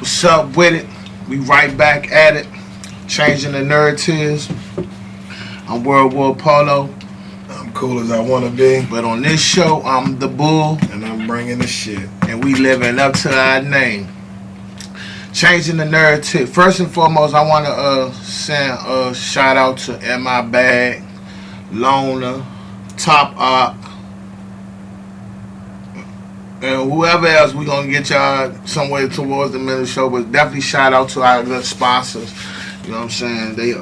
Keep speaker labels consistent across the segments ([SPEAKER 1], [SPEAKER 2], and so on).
[SPEAKER 1] What's up with it? We right back at it, changing the narratives. I'm World War Polo,
[SPEAKER 2] I'm cool as I want to be,
[SPEAKER 1] but on this show, I'm the bull,
[SPEAKER 2] and I'm bringing the shit.
[SPEAKER 1] and we living up to our name. Changing the narrative. First and foremost, I want to send a shout out to In My Bag, Loner, Top Op, and whoever else we gonna get y'all somewhere towards the middle show. But definitely shout out to our good sponsors. You know what I'm saying? They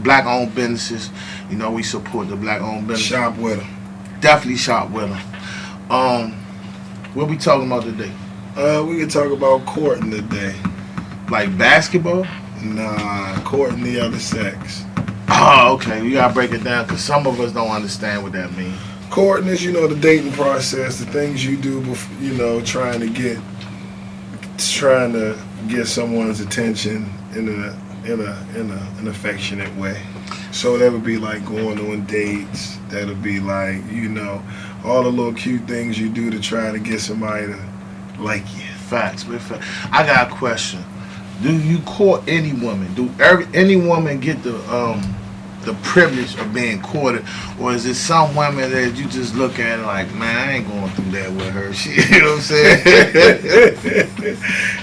[SPEAKER 1] black owned businesses. You know we support the black owned business.
[SPEAKER 2] Shop with them.
[SPEAKER 1] Definitely shop with them. What we talking about today?
[SPEAKER 2] We can talk about courting today.
[SPEAKER 1] Like basketball?
[SPEAKER 2] Nah, courting the other sex.
[SPEAKER 1] Oh, okay. We gotta break it down because some of us don't understand what that means.
[SPEAKER 2] Courting is, the dating process, the things you do, trying to get someone's attention in an affectionate way. So that would be like going on dates. That would be like, all the little cute things you do to try to get somebody to like you.
[SPEAKER 1] Facts. I got a question. Do you court any woman? Do any woman get the privilege of being courted, or is it some women that you just look at and like, man, I ain't going through that with her? Shit, you know what I'm saying?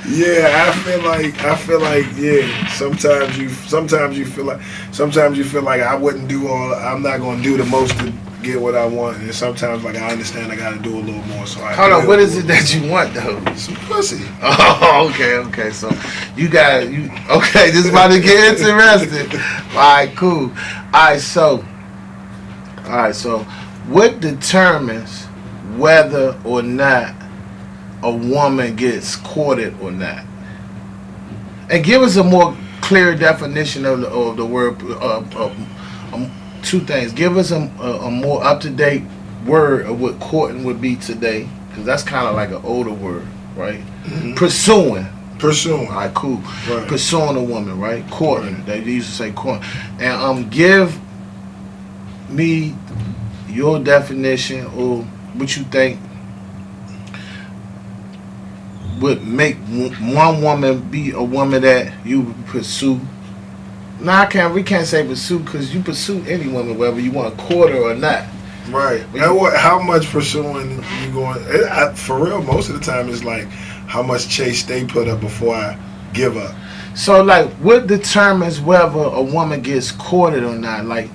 [SPEAKER 2] Yeah, I feel like yeah. Sometimes you feel like I wouldn't do I'm not gonna do the most to get what I want, and sometimes like I understand I gotta do a little more. So
[SPEAKER 1] hold on, what is it that you want though?
[SPEAKER 2] Some pussy.
[SPEAKER 1] Oh, okay. So okay? This is about to get interesting. All right, cool. All right, so what determines whether or not a woman gets courted or not? And give us a more clear definition of the word. Two things. Give us a more up-to-date word of what courting would be today, because that's kind of like an older word, right? Mm-hmm. Pursuing.
[SPEAKER 2] All
[SPEAKER 1] right, cool.
[SPEAKER 2] Right.
[SPEAKER 1] Pursuing a woman, right? Courting. Right. They used to say courting. And give me your definition or what you think would make one woman be a woman that you would pursue. No, we can't say pursue, because you pursue any woman whether you want to court her or not.
[SPEAKER 2] Right. How much pursuing you going? For real, most of the time it's like how much chase they put up before I give up.
[SPEAKER 1] So, like, what determines whether a woman gets courted or not? Like,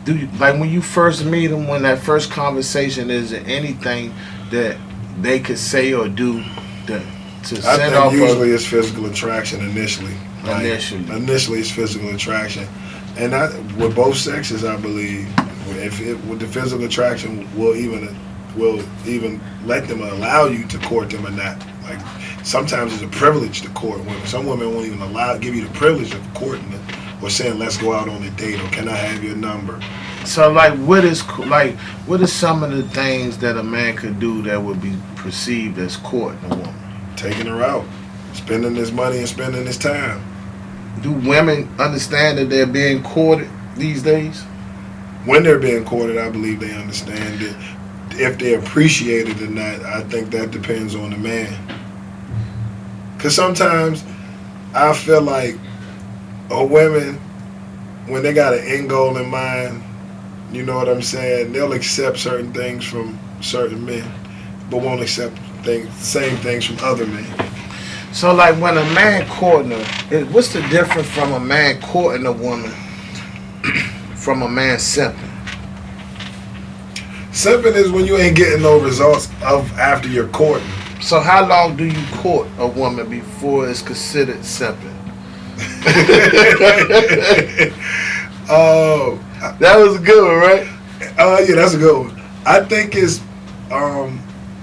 [SPEAKER 1] when you first meet them, when that first conversation, is there anything that they could say or do to send off?
[SPEAKER 2] Usually it's physical attraction initially. Like,
[SPEAKER 1] Initially
[SPEAKER 2] it's physical attraction, and with both sexes, I believe, with the physical attraction, will even let them allow you to court them or not. Like sometimes it's a privilege to court women. Some women won't even give you the privilege of courting them or saying, "Let's go out on a date," or "Can I have your number?"
[SPEAKER 1] So, what are some of the things that a man could do that would be perceived as courting a woman?
[SPEAKER 2] Taking her out, spending his money and spending his time.
[SPEAKER 1] Do women understand that they're being courted these days?
[SPEAKER 2] When they're being courted, I believe they understand it. If they appreciate it or not, I think that depends on the man. Because sometimes I feel like women, when they got an end goal in mind, you know what I'm saying, they'll accept certain things from certain men, but won't accept same things from other men.
[SPEAKER 1] So, like, when a man courting her, what's the difference from a man courting a woman from a man simping?
[SPEAKER 2] Simping is when you ain't getting no results after you're courting.
[SPEAKER 1] So, how long do you court a woman before it's considered simping?
[SPEAKER 2] Oh,
[SPEAKER 1] that was a good one, right?
[SPEAKER 2] Yeah, that's a good one. I think it's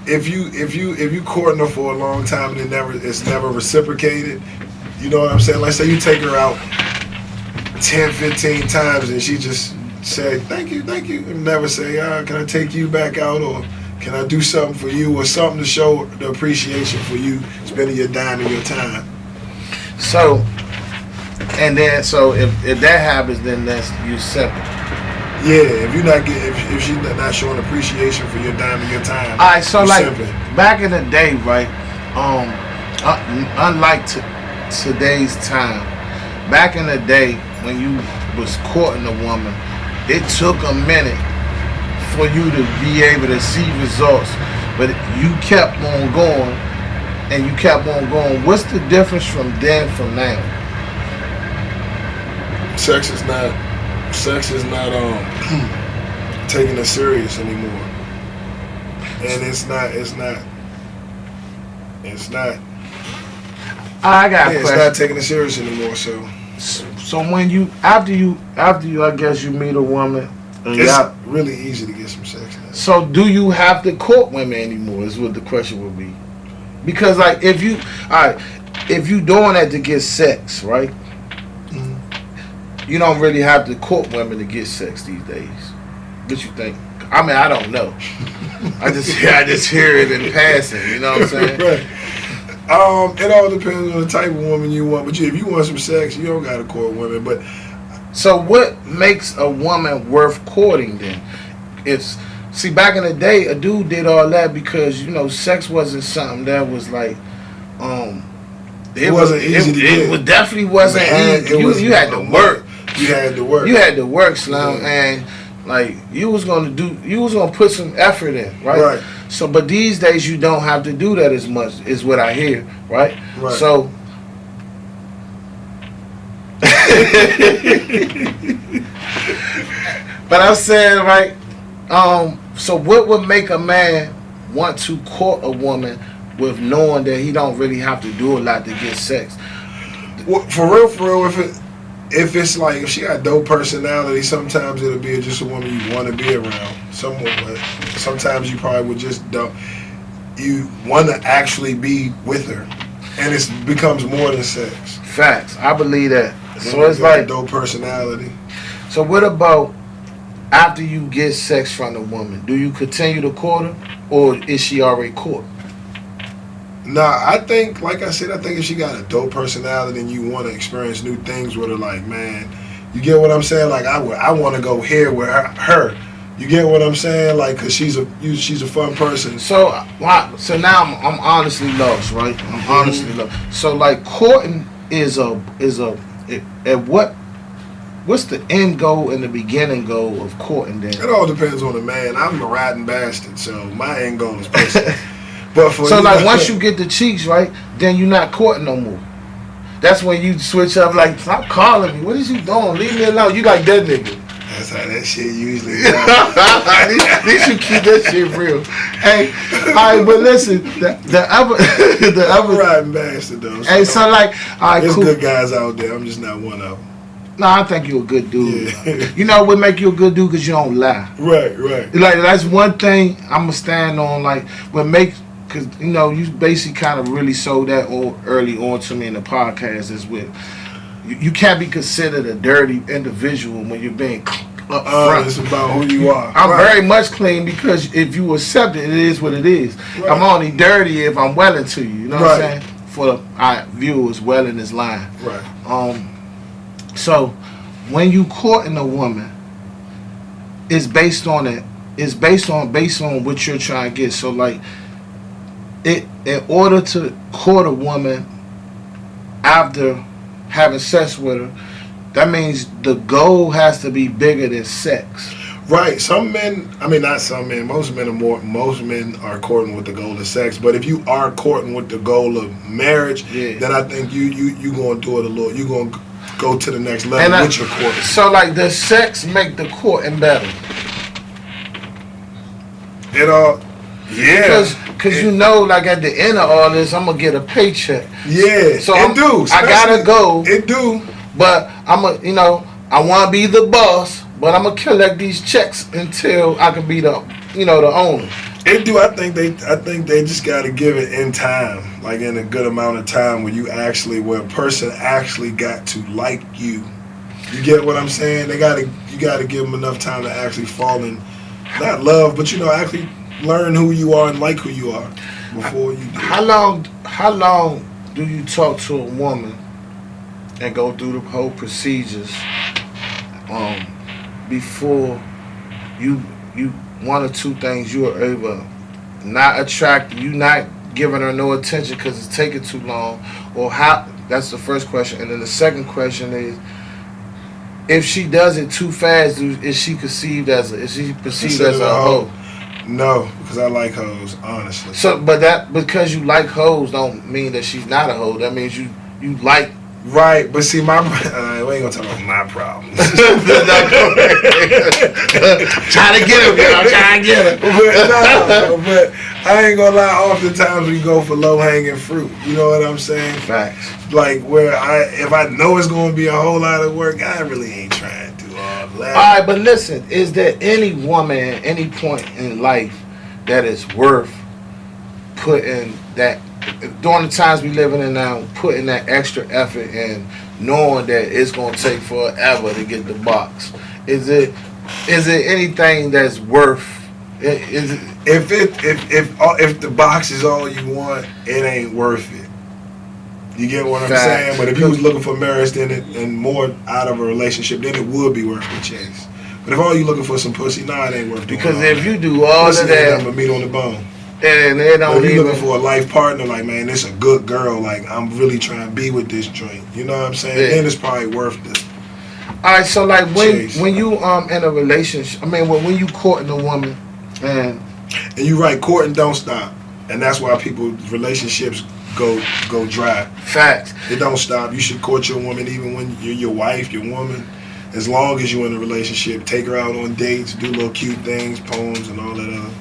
[SPEAKER 2] if you courting her for a long time and it's never reciprocated, you know what I'm saying? Like, say you take her out 10, 15 times and she just say thank you, and never say, can I take you back out, or can I do something for you, or something to show the appreciation for you spending your dime and your time.
[SPEAKER 1] So, and then if that happens, then that's you separate.
[SPEAKER 2] Yeah, if she's not showing appreciation for your dime and your time.
[SPEAKER 1] All right, so like simping. Back in the day, right? unlike today's time, back in the day when you was courting a woman, it took a minute for you to be able to see results, but you kept on going and you kept on going. What's the difference from then from now?
[SPEAKER 2] Sex is not taking it serious anymore, and it's not.
[SPEAKER 1] I got a
[SPEAKER 2] It's
[SPEAKER 1] question.
[SPEAKER 2] not taking it serious anymore.
[SPEAKER 1] So when you after you I guess you meet a woman and
[SPEAKER 2] It's
[SPEAKER 1] y'all,
[SPEAKER 2] really easy to get some sex now.
[SPEAKER 1] so do you have to court women anymore is what the question would be. Because like if you doing that to get sex, right?
[SPEAKER 2] Mhm.
[SPEAKER 1] You don't really have to court women to get sex these days. What you think? I mean, I don't know. I just hear it in passing, you know what I'm saying?
[SPEAKER 2] Right. It all depends on the type of woman you want. But if you want some sex, you don't gotta court women. But
[SPEAKER 1] So what makes a woman worth courting then? See, back in the day, a dude did all that because sex wasn't something that was like,
[SPEAKER 2] It wasn't easy to get.
[SPEAKER 1] It was definitely wasn't
[SPEAKER 2] Man,
[SPEAKER 1] easy. You had to work.
[SPEAKER 2] You had to work.
[SPEAKER 1] You had to work, Slim,
[SPEAKER 2] Yeah.
[SPEAKER 1] and like you was gonna put some effort in, right?
[SPEAKER 2] Right.
[SPEAKER 1] So, but these days you don't have to do that as much, is what I hear, right?
[SPEAKER 2] Right.
[SPEAKER 1] So. But I'm saying, right? So what would make a man want to court a woman with knowing that he don't really have to do a lot to get sex?
[SPEAKER 2] Well, for real, if it's like if she got dope personality, sometimes it'll be just a woman you want to be around. Sometimes you probably would just don't. You want to actually be with her, and it becomes more than sex.
[SPEAKER 1] Facts. I believe that. So
[SPEAKER 2] When
[SPEAKER 1] it's
[SPEAKER 2] you got a
[SPEAKER 1] like,
[SPEAKER 2] dope personality.
[SPEAKER 1] so what about after you get sex from the woman? Do you continue to court her, or is she already caught?
[SPEAKER 2] Nah, I think, like I said, if she got a dope personality and you want to experience new things with her, like, man, you get what I'm saying? Like, I want to go here with her. You get what I'm saying? Like, cause she's a fun person.
[SPEAKER 1] So now I'm honestly lost, right? I'm honestly lost. So like courting is what's the end goal and the beginning goal of courting then?
[SPEAKER 2] It all depends on the man. I'm a riding bastard, so my end goal is pussy. But for
[SPEAKER 1] So like once you get the cheeks right, then you're not courting no more. That's when you switch up. Like, stop calling me. What is you doing? Leave me alone. You like that nigga.
[SPEAKER 2] That's how that shit usually goes.
[SPEAKER 1] At least you keep that shit real. Hey, all right, but listen, the other
[SPEAKER 2] I'm a riding bastard though.
[SPEAKER 1] Hey, so like, all right,
[SPEAKER 2] there's
[SPEAKER 1] cool.
[SPEAKER 2] good guys out there. I'm just not one of them.
[SPEAKER 1] No, I think you a good dude.
[SPEAKER 2] Yeah.
[SPEAKER 1] You know what make you a good dude? Because you don't lie.
[SPEAKER 2] Right.
[SPEAKER 1] Like, that's one thing I'm going to stand on. Like, because, you basically kind of really sold that early on to me in the podcast is with, you can't be considered a dirty individual when you're being up front.
[SPEAKER 2] It's about who you are.
[SPEAKER 1] I'm very much clean because if you accept it, it is what it is.
[SPEAKER 2] Right.
[SPEAKER 1] I'm only dirty if I'm well into you. You know what I'm
[SPEAKER 2] Right.
[SPEAKER 1] saying? For our viewers, well in this line.
[SPEAKER 2] Right.
[SPEAKER 1] So when you courting a woman, it's based on it. It's based on what you're trying to get. So like, in order to court a woman after having sex with her, that means the goal has to be bigger than sex.
[SPEAKER 2] Right. Some men, I mean not some men, most men are courting with the goal of sex. But if you are courting with the goal of marriage,
[SPEAKER 1] Yeah.
[SPEAKER 2] then I think you gonna do it a little. You gonna go to the next level with your courting.
[SPEAKER 1] So like, does sex make the courting better?
[SPEAKER 2] It all, yeah.
[SPEAKER 1] Because like at the end of all this, I'm gonna get a paycheck.
[SPEAKER 2] Yeah.
[SPEAKER 1] So
[SPEAKER 2] I
[SPEAKER 1] gotta go.
[SPEAKER 2] It do.
[SPEAKER 1] But I want to be the boss, but I'm gonna collect these checks until I can be the owner.
[SPEAKER 2] It do. I think they just gotta give it in time, like in a good amount of time where a person actually got to like you. You get what I'm saying? You gotta give them enough time to actually fall in, not love, but actually learn who you are and like who you are before you do.
[SPEAKER 1] How long do you talk to a woman and go through the whole procedures before you one or two things you are able not attracted, you not giving her no attention because it's taking too long, or how? That's the first question, and then the second question is, if she does it too fast, is she perceived as a hoe?
[SPEAKER 2] No, because I like hoes, honestly.
[SPEAKER 1] So, but that because you like hoes don't mean that she's not a hoe. That means you like.
[SPEAKER 2] Right, but see, we ain't gonna talk about my problems.
[SPEAKER 1] Trying to get him, girl. Trying to get him.
[SPEAKER 2] But I ain't gonna lie. Oftentimes we go for low hanging fruit. You know what I'm saying?
[SPEAKER 1] Facts.
[SPEAKER 2] Like if I know it's gonna be a whole lot of work, I really ain't trying to do all that.
[SPEAKER 1] All right, but listen, is there any woman at any point in life that is worth putting that, during the times we living in now, putting that extra effort in, knowing that it's gonna take forever to get the box? Is it anything that's worth? Is it?
[SPEAKER 2] If the box is all you want, it ain't worth it. You get what I'm saying? But if you was looking for marriage and more out of a relationship, then it would be worth the chase. But if all you looking for some pussy, it ain't worth it.
[SPEAKER 1] Because if you do all
[SPEAKER 2] pussy
[SPEAKER 1] of that,
[SPEAKER 2] ain't meat on the bone.
[SPEAKER 1] And they don't
[SPEAKER 2] if you looking for a life partner, like, man, this a good girl, like, I'm really trying to be with this joint. You know what I'm saying?
[SPEAKER 1] Yeah.
[SPEAKER 2] Then it's probably worth it.
[SPEAKER 1] All right, so like
[SPEAKER 2] Chase.
[SPEAKER 1] when you in a relationship, I mean when you courting a woman, and
[SPEAKER 2] you're right, courting don't stop, and that's why relationships go dry.
[SPEAKER 1] Facts.
[SPEAKER 2] It don't stop. You should court your woman even when you're your wife, your woman. As long as you're in a relationship, take her out on dates, do little cute things, poems, and all that other.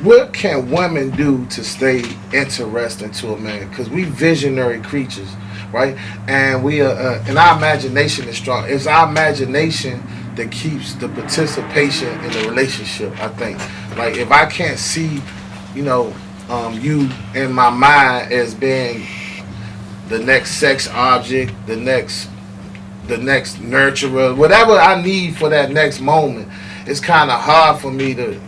[SPEAKER 1] What can women do to stay interesting to a man? Because we visionary creatures, right? And we and our imagination is strong. It's our imagination that keeps the participation in the relationship, I think. Like, if I can't see, you in my mind as being the next sex object, the next nurturer, whatever I need for that next moment, it's kind of hard for me to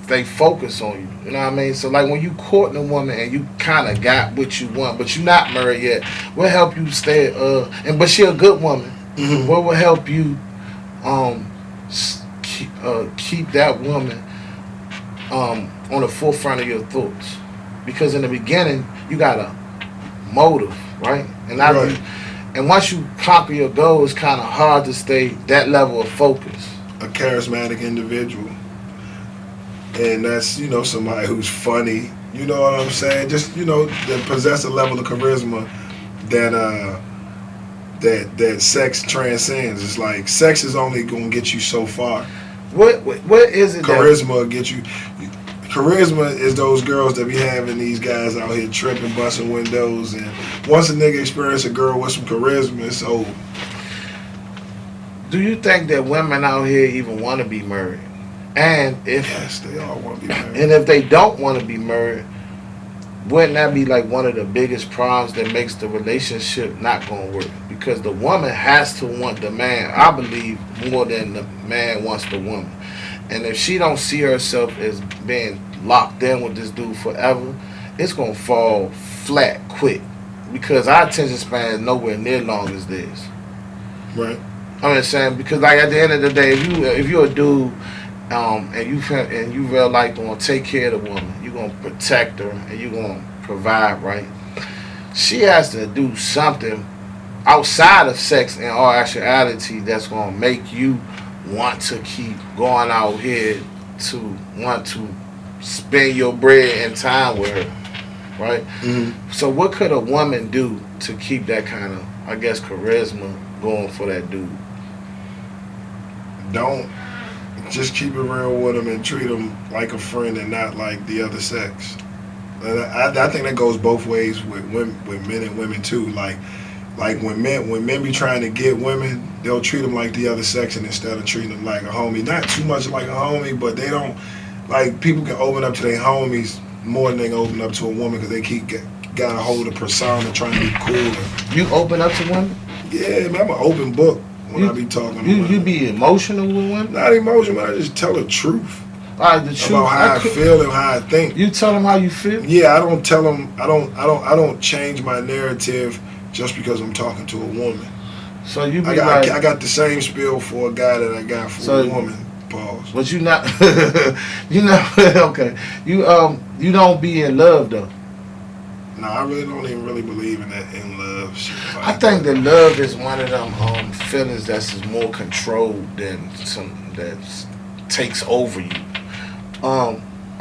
[SPEAKER 1] stay focused on you. You know what I mean? So like when you courting a woman and you kind of got what you want, but you're not married yet, what help you stay? But she a good woman.
[SPEAKER 2] Mm-hmm.
[SPEAKER 1] What will help you keep that woman on the forefront of your thoughts? Because in the beginning you got a motive, right? And once you conquer your goal, it's kind of hard to stay that level of focus.
[SPEAKER 2] A charismatic individual. And that's, somebody who's funny. You know what I'm saying? Just, that possess a level of charisma that sex transcends. It's like sex is only going to get you so far.
[SPEAKER 1] What is it?
[SPEAKER 2] Charisma will get you. Charisma is those girls that be having these guys out here tripping, busting windows, and once a nigga experience a girl with some charisma, it's over.
[SPEAKER 1] Do you think that women out here even want to be married? And
[SPEAKER 2] yes, they all want to be married.
[SPEAKER 1] And if they don't want to be married, wouldn't that be like one of the biggest problems that makes the relationship not going to work? Because the woman has to want the man, I believe, more than the man wants the woman. And if she don't see herself as being locked in with this dude forever, it's going to fall flat quick. Because our attention span is nowhere near long as this.
[SPEAKER 2] Right.
[SPEAKER 1] I'm just saying, because like at the end of the day, if you're a dude and you real life gonna take care of the woman, you're gonna protect her and you're gonna provide, right? She has to do something outside of sex and all actuality that's gonna make you want to keep going out here to want to spend your bread and time with her, right?
[SPEAKER 2] Mm-hmm.
[SPEAKER 1] So what could a woman do to keep that kind of, I guess, charisma going for that dude?
[SPEAKER 2] Don't. Just keep it real with them and treat them like a friend and not like the other sex. And I think that goes both ways with men and women too. Like when men be trying to get women, they'll treat them like the other sex and instead of treating them like a homie. Not too much like a homie, but they don't, like, people can open up to their homies more than they can open up to a woman because they got a hold of persona trying to be cool.
[SPEAKER 1] You open up to women?
[SPEAKER 2] Yeah, man, I'm an open book. When I be talking to
[SPEAKER 1] you be emotional with women?
[SPEAKER 2] Not emotional, I just tell the truth.
[SPEAKER 1] All right, the truth.
[SPEAKER 2] About how I feel and how I think.
[SPEAKER 1] You tell them how you feel?
[SPEAKER 2] Yeah, I don't tell them. I don't change my narrative just because I'm talking to a woman.
[SPEAKER 1] So you be
[SPEAKER 2] I got the same spiel for a guy that I got for a woman. Pause.
[SPEAKER 1] But you not. Okay. You don't be in love though.
[SPEAKER 2] No, I really don't even really believe in that in love shit. Like,
[SPEAKER 1] I think that love is one of them feelings that's is more controlled than some that takes over you.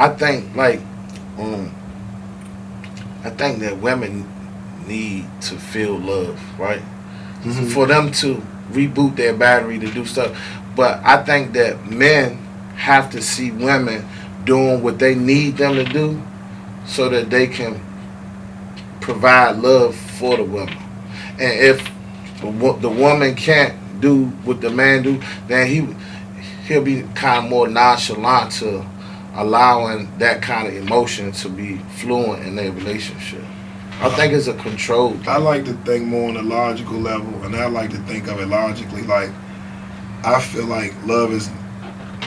[SPEAKER 1] I think like I think that women need to feel love, right?
[SPEAKER 2] Mhm.
[SPEAKER 1] For them to reboot their battery to do stuff. But I think that men have to see women doing what they need them to do so that they can provide love for the woman. And if the woman can't do what the man do, then he'll be kind of more nonchalant to allowing that kind of emotion to be fluent in their relationship. I think it's a control thing.
[SPEAKER 2] I like to think more on a logical level, and I like to think of it logically. Like, I feel like love is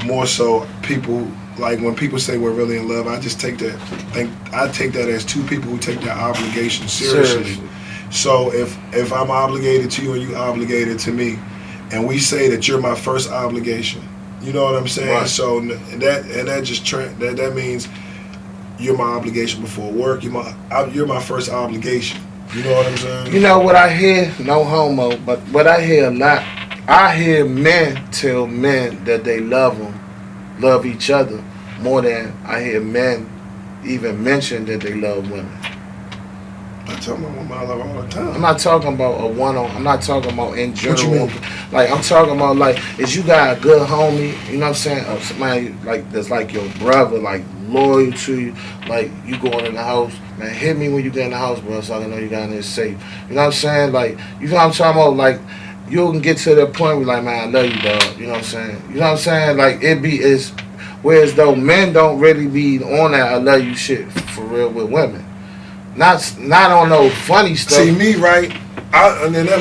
[SPEAKER 2] more so people, like when people say we're really in love, I just take that as two people who take their obligation seriously. So if I'm obligated to you and you obligated to me, and we say that you're my first obligation, you know what I'm saying?
[SPEAKER 1] Right.
[SPEAKER 2] So that means you're my obligation before work. You're my first obligation. You know what I'm saying?
[SPEAKER 1] You know what I hear? No homo, but what I hear a lot, I hear men tell men that they love them, love each other, more than I hear men even mention that they love women.
[SPEAKER 2] I tell my woman I love her all the time.
[SPEAKER 1] I'm not talking about a one-on. I'm not talking about in general.
[SPEAKER 2] What you mean?
[SPEAKER 1] Like I'm talking about like, is you got a good homie? You know what I'm saying? Or somebody like that's like your brother, like loyal to you. Like you going in the house, man. Hit me when you get in the house, bro, so I can know you got in there safe. You know what I'm saying? Like you know what I'm talking about? Like you can get to that point where like, man, I love you, dog. You know what I'm saying? You know what I'm saying? Like it be is, whereas though men don't really be on that I love you shit for real with women. Not on no funny stuff.
[SPEAKER 2] See me, right? I love you.
[SPEAKER 1] You know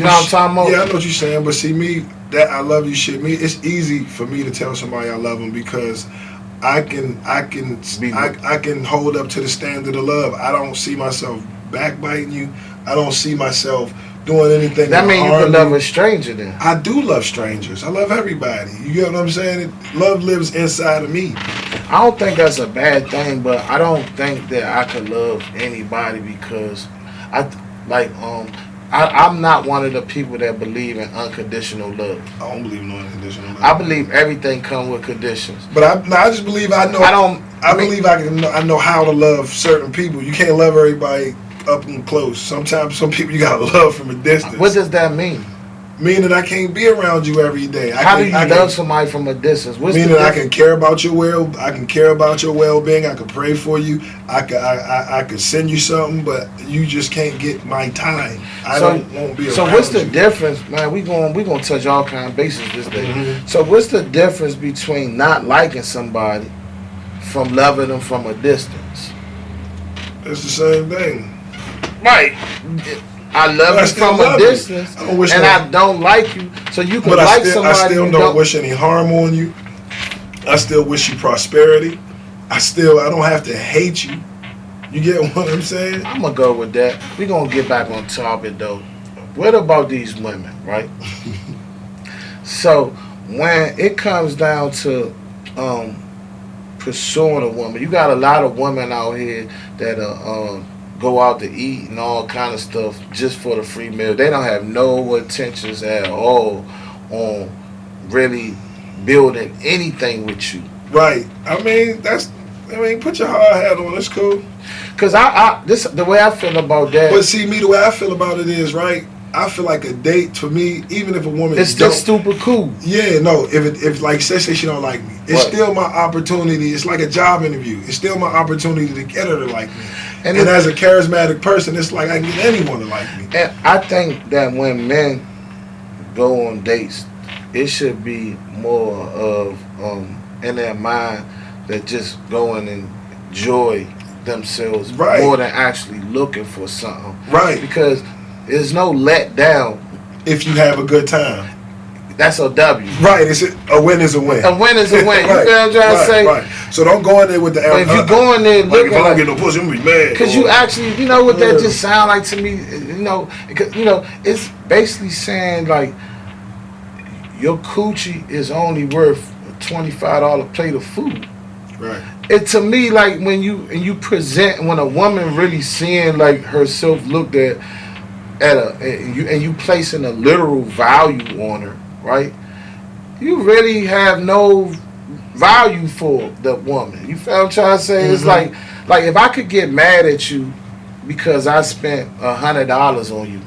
[SPEAKER 1] what I'm talking about?
[SPEAKER 2] Yeah, I know what you're saying, but see me, that I love you shit. Me, it's easy for me to tell somebody I love them because I can hold up to the standard of love. I don't see myself backbiting you. I don't see myself doing anything.
[SPEAKER 1] That means you can love a stranger then.
[SPEAKER 2] I do love strangers. I love everybody. You get what I'm saying? Love lives inside of me.
[SPEAKER 1] I don't think that's a bad thing, but I don't think that I could love anybody because I'm not one of the people that believe in unconditional love.
[SPEAKER 2] I don't believe in no unconditional love.
[SPEAKER 1] I believe everything comes with conditions.
[SPEAKER 2] But I just believe I know. I know how to love certain people. You can't love everybody up and close. Sometimes some people you gotta love from a distance.
[SPEAKER 1] What does that mean?
[SPEAKER 2] Meaning I can't be around you every day.
[SPEAKER 1] How do you love somebody from a distance?
[SPEAKER 2] Meaning I can care about your I can care about your well-being. I can pray for you. I could send you something, but you just can't get my time. Won't be around.
[SPEAKER 1] So what's the difference, man? We gonna touch all kind of bases this day.
[SPEAKER 2] Mm-hmm.
[SPEAKER 1] So what's the difference between not liking somebody from loving them from a distance?
[SPEAKER 2] It's the same thing.
[SPEAKER 1] Right. I love you from a distance, I don't like you. So you can like somebody.
[SPEAKER 2] I still don't wish any harm on you. I still wish you prosperity. I don't have to hate you. You get what I'm saying?
[SPEAKER 1] I'm gonna go with that. We gonna get back on topic though. What about these women, right? So when it comes down to pursuing a woman, you got a lot of women out here that go out to eat and all kind of stuff just for the free meal. They don't have no intentions at all on really building anything with you.
[SPEAKER 2] Right. I mean, put your hard hat on. It's cool.
[SPEAKER 1] Cause the way I feel about that.
[SPEAKER 2] But see, me, the way I feel about it is, right, I feel like a date for me, even if a woman
[SPEAKER 1] it's just stupid cool.
[SPEAKER 2] Yeah, no. If like say she don't like me, it's still my opportunity. It's like a job interview. It's still my opportunity to get her to like me. And as a charismatic person, it's like I can get anyone to like me.
[SPEAKER 1] And I think that when men go on dates, it should be more of in their mind that just go and enjoy themselves more than actually looking for something.
[SPEAKER 2] Right.
[SPEAKER 1] Because there's no let down
[SPEAKER 2] if you have a good time.
[SPEAKER 1] That's a W.
[SPEAKER 2] Right. A win is a win.
[SPEAKER 1] A win is a win. Right. You feel what I'm trying to say?
[SPEAKER 2] Right. So don't go in there with the.
[SPEAKER 1] But if you go in there looking
[SPEAKER 2] if I don't get no pussy, I'm gonna be mad.
[SPEAKER 1] Because you actually, you know what that just sound like to me. You know, it's basically saying like your coochie is only worth a $25 plate of food.
[SPEAKER 2] Right.
[SPEAKER 1] it to me like when you present when a woman really seeing like herself looked at and you placing a literal value on her, right? You really have no value for the woman. You feel what I'm trying to say? It's like if I could get mad at you because I spent $100 on you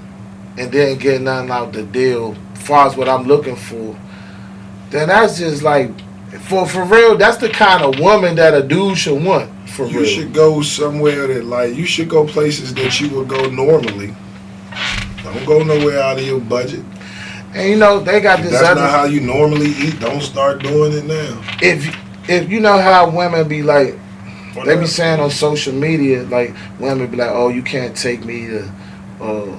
[SPEAKER 1] and didn't get nothing out the deal as far as what I'm looking for, then that's just like for real. That's the kind of woman that a dude should want. For real,
[SPEAKER 2] you should go somewhere that like you should go places that you would go normally. Don't go nowhere out of your budget.
[SPEAKER 1] And you know they got this.
[SPEAKER 2] That's not how you normally eat. Don't start doing it now.
[SPEAKER 1] If you know how women be like, they be saying on social media, like women be like, oh, you can't take me to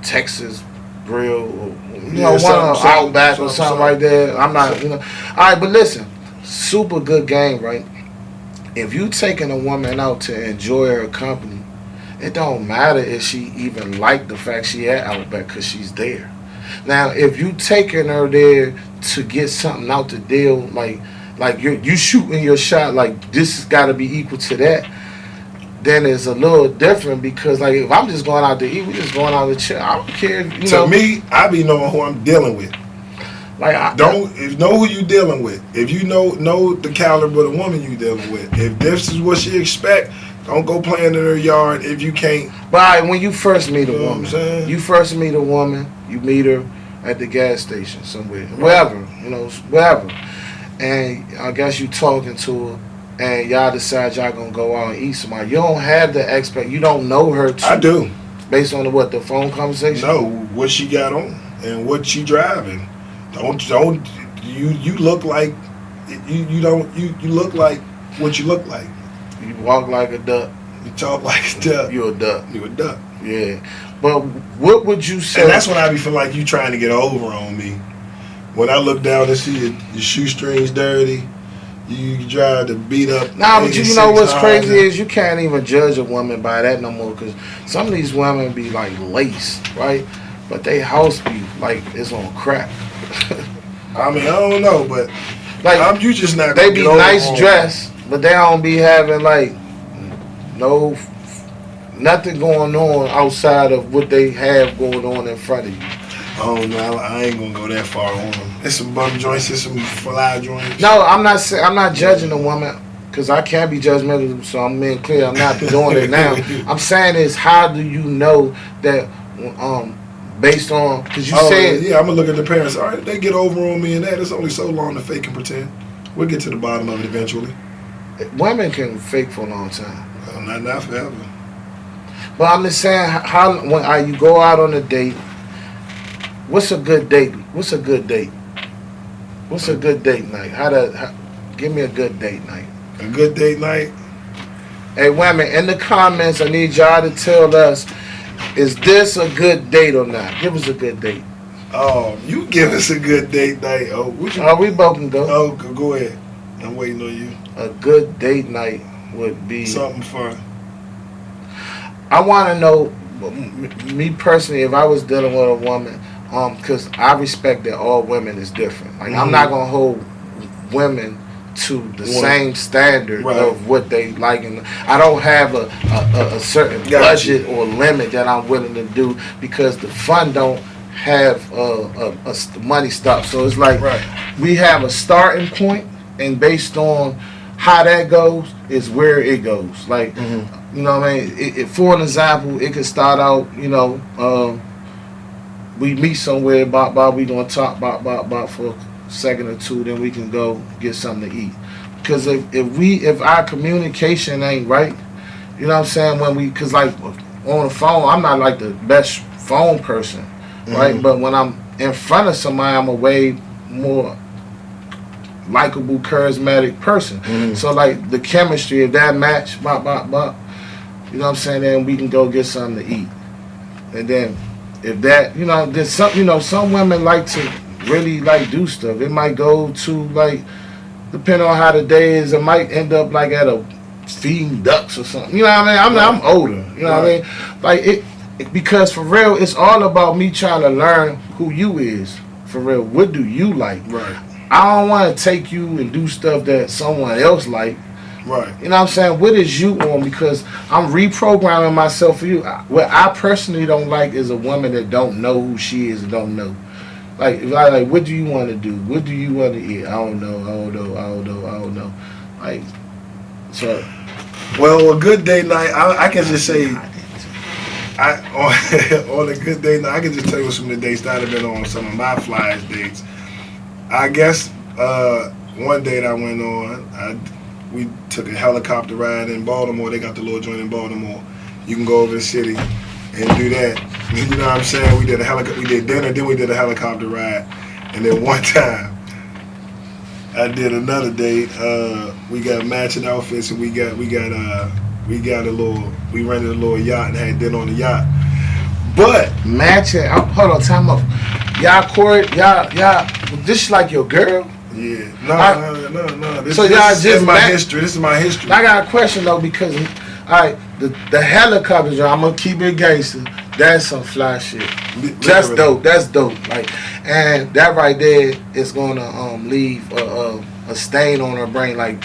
[SPEAKER 1] Texas Grill or one of Outback or something like that. I'm not, All right, but listen, super good game, right? If you taking a woman out to enjoy her company, it don't matter if she even like the fact she at Outback because she's there. Now, if you taking her there to get something out the deal, like you shooting your shot, like this has got to be equal to that, then it's a little different because like if I'm just going out to eat, we just going out to chill. I don't care.
[SPEAKER 2] To me, I be knowing who I'm dealing with. Like know who you dealing with. If you know the caliber of the woman you dealing with. If this is what she expect, don't go playing in her yard if you can't.
[SPEAKER 1] But when you first meet a woman,
[SPEAKER 2] you
[SPEAKER 1] you meet her at the gas station somewhere, wherever, wherever. And I guess you talking to her and y'all decide y'all gonna go out and eat somewhere. You don't have the you don't know her
[SPEAKER 2] I do.
[SPEAKER 1] Based on the phone conversation?
[SPEAKER 2] No, what she got on and what she driving. Don't you look like you look like what you look like.
[SPEAKER 1] You walk like a duck.
[SPEAKER 2] You talk like a duck.
[SPEAKER 1] You're a duck.
[SPEAKER 2] You're a duck.
[SPEAKER 1] Yeah. But what would you say?
[SPEAKER 2] And that's when I be feeling like you trying to get over on me. When I look down and see your shoestrings dirty, you drive to beat up.
[SPEAKER 1] Nah, but you know what's crazy is you can't even judge a woman by that no more because some of these women be like lace, right? But they house be like it's on crack.
[SPEAKER 2] I mean, I don't know, but like you just not.
[SPEAKER 1] They be nice dressed, but they don't be having like nothing going on outside of what they have going on in front of you.
[SPEAKER 2] Oh no, I ain't gonna go that far on them. There's some bum joints, there's some fly joints.
[SPEAKER 1] No, I'm not judging a woman because I can't be judgmental. So I'm being clear. I'm not doing it now. I'm saying is how do you know that based on because you said
[SPEAKER 2] yeah, I'm gonna look at the parents. All right, they get over on me and that. It's only so long to fake and pretend. We'll get to the bottom of it eventually.
[SPEAKER 1] Women can fake for a long time.
[SPEAKER 2] Well, not forever.
[SPEAKER 1] But I'm just saying how when you go out on a date. What's a good date? What's a good date? What's a good date night? Give me a good date night.
[SPEAKER 2] A good date night?
[SPEAKER 1] Hey, women, in the comments, I need y'all to tell us, is this a good date or not? Give us a good date.
[SPEAKER 2] Oh, you give us a good date night. Oh,
[SPEAKER 1] we both can go.
[SPEAKER 2] Oh, go ahead. I'm waiting on you.
[SPEAKER 1] A good date night would be
[SPEAKER 2] something fun.
[SPEAKER 1] I want to know, me personally, if I was dealing with a woman, because I respect that all women is different. Like I'm not gonna hold women to the same standard of what they like, and I don't have a certain budget or limit that I'm willing to do because the fun don't have a money stop. So it's like we have a starting point, and based on how that goes is where it goes. Like you know what I mean? For an example, it could start out, we meet somewhere, we gonna talk about for a second or two, then we can go get something to eat. Because if our communication ain't right, you know what I'm saying, because like on the phone, I'm not like the best phone person, right? But when I'm in front of somebody, I'm a way more likable, charismatic person. So like the chemistry, if that match, you know what I'm saying, then we can go get something to eat. And then if that, there's some women like to really like do stuff. It might go to like, depending on how the day is, it might end up like at a feeding ducks or something. You know what I mean? I'm older. You know what I mean? Like because for real, it's all about me trying to learn who you is. For real, what do you like?
[SPEAKER 2] Right.
[SPEAKER 1] I don't want to take you and do stuff that someone else like,
[SPEAKER 2] Right.
[SPEAKER 1] You know what I'm saying? What is you on? Because I'm reprogramming myself for you. What I personally don't like is a woman that don't know who she is and don't know. Like, if I like, what do you want to do? What do you want to eat? I don't know. I don't know. Like, so.
[SPEAKER 2] Well, a good day night, I can just say, on a good day night, I can just tell you some of the dates that I've been on, some of my flyest dates. I guess one date I went on, we took a helicopter ride in Baltimore. They got the little joint in Baltimore. You can go over the city and do that. You know what I'm saying? We did dinner, then we did a helicopter ride. And then one time, I did another date. We got matching outfits, and we rented a little yacht and had dinner on the yacht. But
[SPEAKER 1] matching, hold on, time up. Y'all, this is like your girl?
[SPEAKER 2] Yeah, no. This is my history. This is my history.
[SPEAKER 1] I got a question though, because the helicopter, I'm gonna keep it gangster. That's some fly shit. That's dope. That's dope. Like, and that right there is gonna leave a stain on her brain. Like,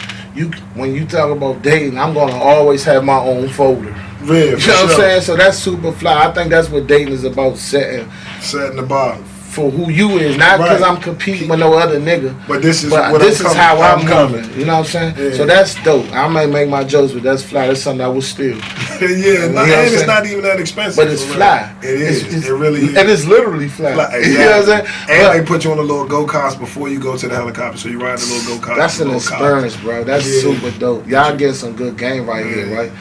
[SPEAKER 1] when you talk about dating, I'm gonna always have my own folder.
[SPEAKER 2] Real,
[SPEAKER 1] you know what I'm saying? So that's super fly. I think that's what dating is about, setting
[SPEAKER 2] the bar
[SPEAKER 1] for who you is, not because I'm competing with no other nigga.
[SPEAKER 2] But this is
[SPEAKER 1] how I'm coming. You know what I'm saying?
[SPEAKER 2] Yeah.
[SPEAKER 1] So that's dope. I might make my jokes, but that's fly. That's something I will steal.
[SPEAKER 2] Yeah, and it's not even that expensive.
[SPEAKER 1] But it's fly.
[SPEAKER 2] It is. It really is.
[SPEAKER 1] And it's literally fly.
[SPEAKER 2] Exactly.
[SPEAKER 1] You know what I'm saying?
[SPEAKER 2] And they put you on a little go-kart before you go to the helicopter, so you ride the little go-kart.
[SPEAKER 1] That's an experience, bro. That's super dope. Y'all get some good game right here, right?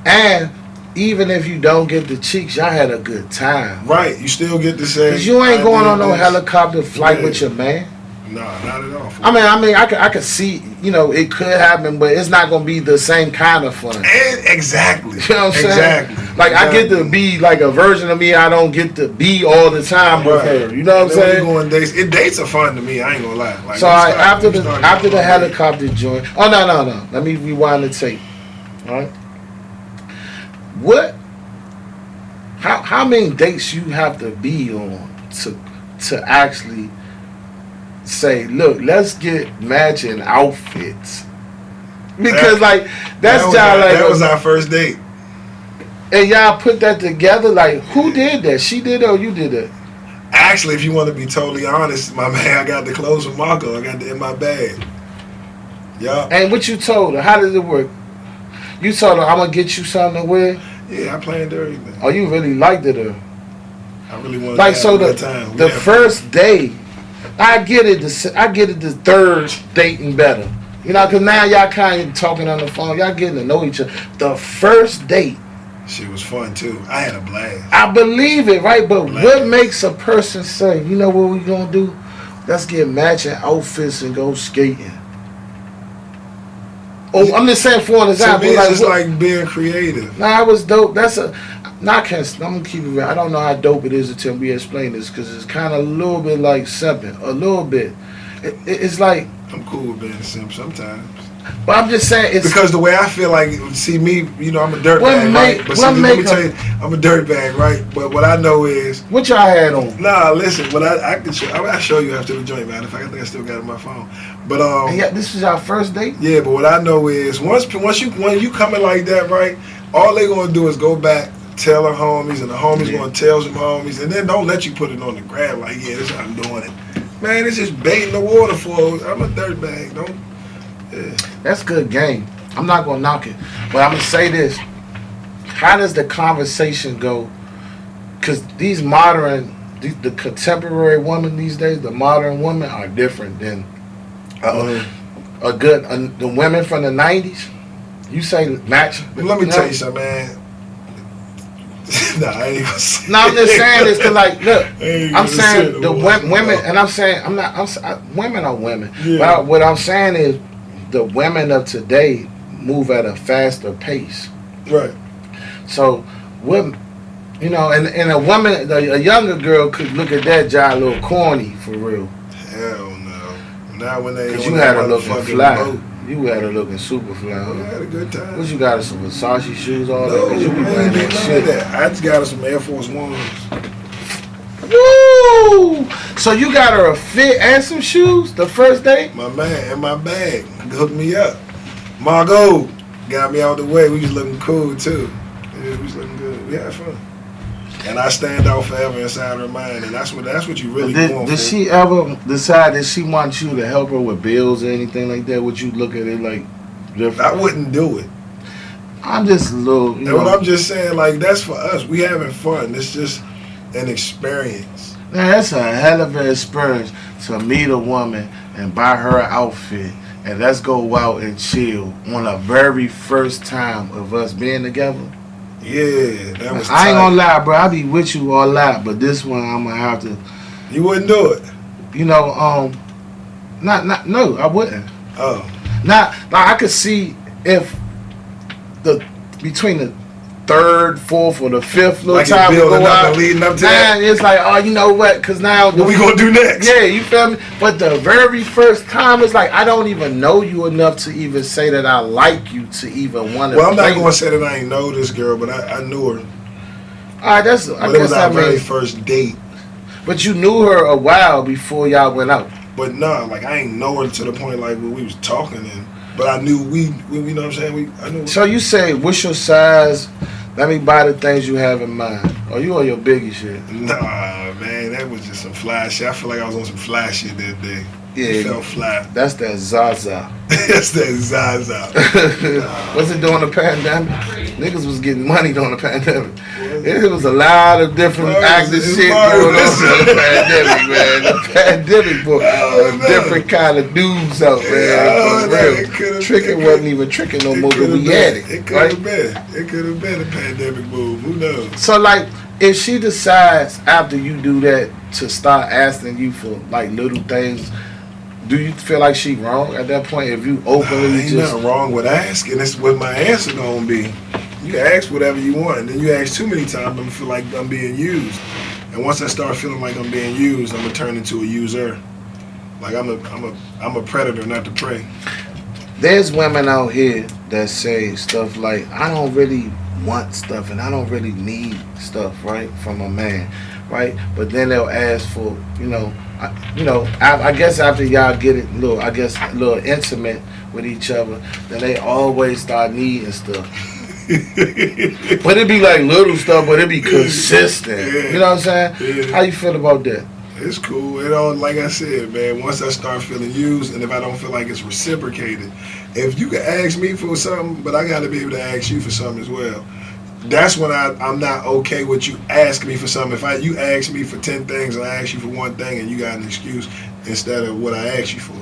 [SPEAKER 1] And even if you don't get the cheeks, y'all had a good time.
[SPEAKER 2] Right, you still get to say.
[SPEAKER 1] Because you ain't going on no helicopter flight with your man.
[SPEAKER 2] No, not at all.
[SPEAKER 1] I mean, I could see, it could happen, but it's not gonna be the same kind of fun.
[SPEAKER 2] Exactly.
[SPEAKER 1] You know what I'm saying?
[SPEAKER 2] Exactly.
[SPEAKER 1] Like, I get to be like a version of me I don't get to be all the time with her. You know what I'm saying?
[SPEAKER 2] Going dates. Dates are fun to me. I ain't gonna lie. Like,
[SPEAKER 1] so after the helicopter joint. Oh no. Let me rewind the tape. All right. How many dates you have to be on to actually say, look, let's get matching outfits? Because
[SPEAKER 2] that was our first date.
[SPEAKER 1] And y'all put that together. Like, who did that? She did it or you did it?
[SPEAKER 2] Actually, if you want to be totally honest, my man, I got the clothes from Marco. I got it in my bag. Yeah.
[SPEAKER 1] And what you told her? How did it work? You told her, I'm gonna get you something to wear.
[SPEAKER 2] Yeah, I planned everything.
[SPEAKER 1] Oh, you really liked it, or?
[SPEAKER 2] I really wanted to have a good time.
[SPEAKER 1] The first day, I get it. I get it. The third dating better, because now y'all kind of talking on the phone. Y'all getting to know each other. The first date,
[SPEAKER 2] she was fun too. I had a blast.
[SPEAKER 1] I believe it, right? But what makes a person say, you know what we gonna do? Let's get matching outfits and go skating. Oh, I'm just saying for an example.
[SPEAKER 2] It's just like being creative.
[SPEAKER 1] Nah, it was dope. I'm gonna keep it real. I don't know how dope it is until we explain this, because it's kind of a little bit like simping. A little bit. It's like,
[SPEAKER 2] I'm cool with being a simp sometimes.
[SPEAKER 1] But I'm just saying, it's
[SPEAKER 2] because the way I feel like, see me, I'm a dirtbag, right? But let me tell you, I'm a dirtbag, right? But what I know is,
[SPEAKER 1] what y'all had on?
[SPEAKER 2] Nah, listen, what I'll show you after the joint, man. In fact, I think I still got it on my phone. But
[SPEAKER 1] this was our first date.
[SPEAKER 2] Yeah, but what I know is, when you coming like that, right? All they gonna do is go back, tell her homies, and the homies gonna tell some homies, and then don't let you put it on the gram like, yeah, this is how I'm doing it. Man, it's just baiting the water for. I'm a dirtbag, don't. Yeah.
[SPEAKER 1] That's good game. I'm not gonna knock it, but I'm gonna say this: how does the conversation go? Because the contemporary women these days, the modern women are different than the women from the '90s. You say match.
[SPEAKER 2] Let me tell you something, man. Nah, I ain't gonna say.
[SPEAKER 1] No, I'm just saying this because, like, look, I'm saying the women, and I'm saying women are women. Yeah. But what I'm saying is, the women of today move at a faster pace.
[SPEAKER 2] Right.
[SPEAKER 1] So, and a woman, a younger girl could look at that job a little corny, for real.
[SPEAKER 2] Hell no. Now when they.
[SPEAKER 1] Because you had her looking fly. You had her looking super fly.
[SPEAKER 2] I had a good time.
[SPEAKER 1] What you got her, some Versace shoes, all that?
[SPEAKER 2] No,
[SPEAKER 1] Because you be wearing that shit.
[SPEAKER 2] I just got her some Air Force Ones.
[SPEAKER 1] Woo! So you got her a fit and some shoes the first day?
[SPEAKER 2] My man, in my bag. Hook me up. Margot got me out the way. We was looking cool too. Yeah, we was looking good. We had fun. And I stand out forever inside her mind, and that's what you really want.
[SPEAKER 1] Did she ever decide that she wants you to help her with bills or anything like that? Would you look at it like different?
[SPEAKER 2] I wouldn't do it.
[SPEAKER 1] I'm just a little,
[SPEAKER 2] And what I'm just saying, like, that's for us. We having fun. It's just an experience.
[SPEAKER 1] Man, that's a hell of an experience to meet a woman and buy her an outfit and let's go out and chill on the very first time of us being together.
[SPEAKER 2] Yeah, that was
[SPEAKER 1] I ain't
[SPEAKER 2] tight.
[SPEAKER 1] gonna lie, bro. I be with you all lot, but this one I'm gonna have to.
[SPEAKER 2] You wouldn't do it.
[SPEAKER 1] You know, no, I wouldn't.
[SPEAKER 2] Oh,
[SPEAKER 1] Not like I could see if between the third, fourth, or the fifth little
[SPEAKER 2] like
[SPEAKER 1] time
[SPEAKER 2] it's
[SPEAKER 1] we go
[SPEAKER 2] building up
[SPEAKER 1] out.
[SPEAKER 2] and leading up to
[SPEAKER 1] Now
[SPEAKER 2] that.
[SPEAKER 1] it's like, oh, you know what? Because now
[SPEAKER 2] What we gonna do next?
[SPEAKER 1] Yeah, you feel me? But the very first time, it's like I don't even know you enough to even say that I like you to even want to.
[SPEAKER 2] Well, I'm not gonna say that I ain't know this girl, but I knew her.
[SPEAKER 1] All right, that's. I
[SPEAKER 2] But it
[SPEAKER 1] guess
[SPEAKER 2] was our
[SPEAKER 1] that
[SPEAKER 2] very
[SPEAKER 1] means.
[SPEAKER 2] first date.
[SPEAKER 1] But you knew her a while before y'all went out.
[SPEAKER 2] But nah, like I ain't know her to the point like when we was talking, and but I knew we you know what I'm saying. I knew.
[SPEAKER 1] So you say, what's your size? Let me buy the things you have in mind. Or you on your biggie shit?
[SPEAKER 2] Nah, man, that was just some fly shit. I feel like I was on some fly shit that day. It
[SPEAKER 1] Yeah,
[SPEAKER 2] felt fly.
[SPEAKER 1] that's that Zaza.
[SPEAKER 2] That's that Zaza.
[SPEAKER 1] What's it during the pandemic? Niggas was getting money during the pandemic. It was a lot of different
[SPEAKER 2] Bro,
[SPEAKER 1] active
[SPEAKER 2] it's
[SPEAKER 1] shit
[SPEAKER 2] Mario.
[SPEAKER 1] going on during the pandemic, man. The pandemic, boy.
[SPEAKER 2] Oh, no.
[SPEAKER 1] Different kind of dudes out there.
[SPEAKER 2] Oh,
[SPEAKER 1] For
[SPEAKER 2] no,
[SPEAKER 1] real.
[SPEAKER 2] it could've-
[SPEAKER 1] Tricking
[SPEAKER 2] it
[SPEAKER 1] wasn't even tricking no
[SPEAKER 2] It
[SPEAKER 1] more than
[SPEAKER 2] could've
[SPEAKER 1] we
[SPEAKER 2] been.
[SPEAKER 1] had it.
[SPEAKER 2] It could
[SPEAKER 1] Right?
[SPEAKER 2] have been. It could have been a pandemic move. Who knows?
[SPEAKER 1] So, like, if she decides after you do that to start asking you for, like, little things, do you feel like she wrong at that point? If you openly
[SPEAKER 2] Ain't
[SPEAKER 1] just...
[SPEAKER 2] nothing wrong with asking. It's what my answer gonna be. You ask whatever you want, and then you ask too many times, I'm gonna feel like I'm being used. And once I start feeling like I'm being used, I'm gonna turn into a user. Like I'm a predator, not the prey.
[SPEAKER 1] There's women out here that say stuff like, I don't really want stuff and I don't really need stuff, right, from a man, right? But then they'll ask for, I guess after y'all get it a little intimate with each other, then they always start needing stuff. But it be like little stuff, but it be consistent.
[SPEAKER 2] Yeah.
[SPEAKER 1] You know what I'm saying?
[SPEAKER 2] Yeah.
[SPEAKER 1] How you feel about that?
[SPEAKER 2] It's cool. It all, like I said, man, once I start feeling used and if I don't feel like it's reciprocated, if you can ask me for something, but I got to be able to ask you for something as well. That's when I'm not okay with you asking me for something. If you ask me for 10 things and I ask you for one thing and you got an excuse instead of what I asked you for,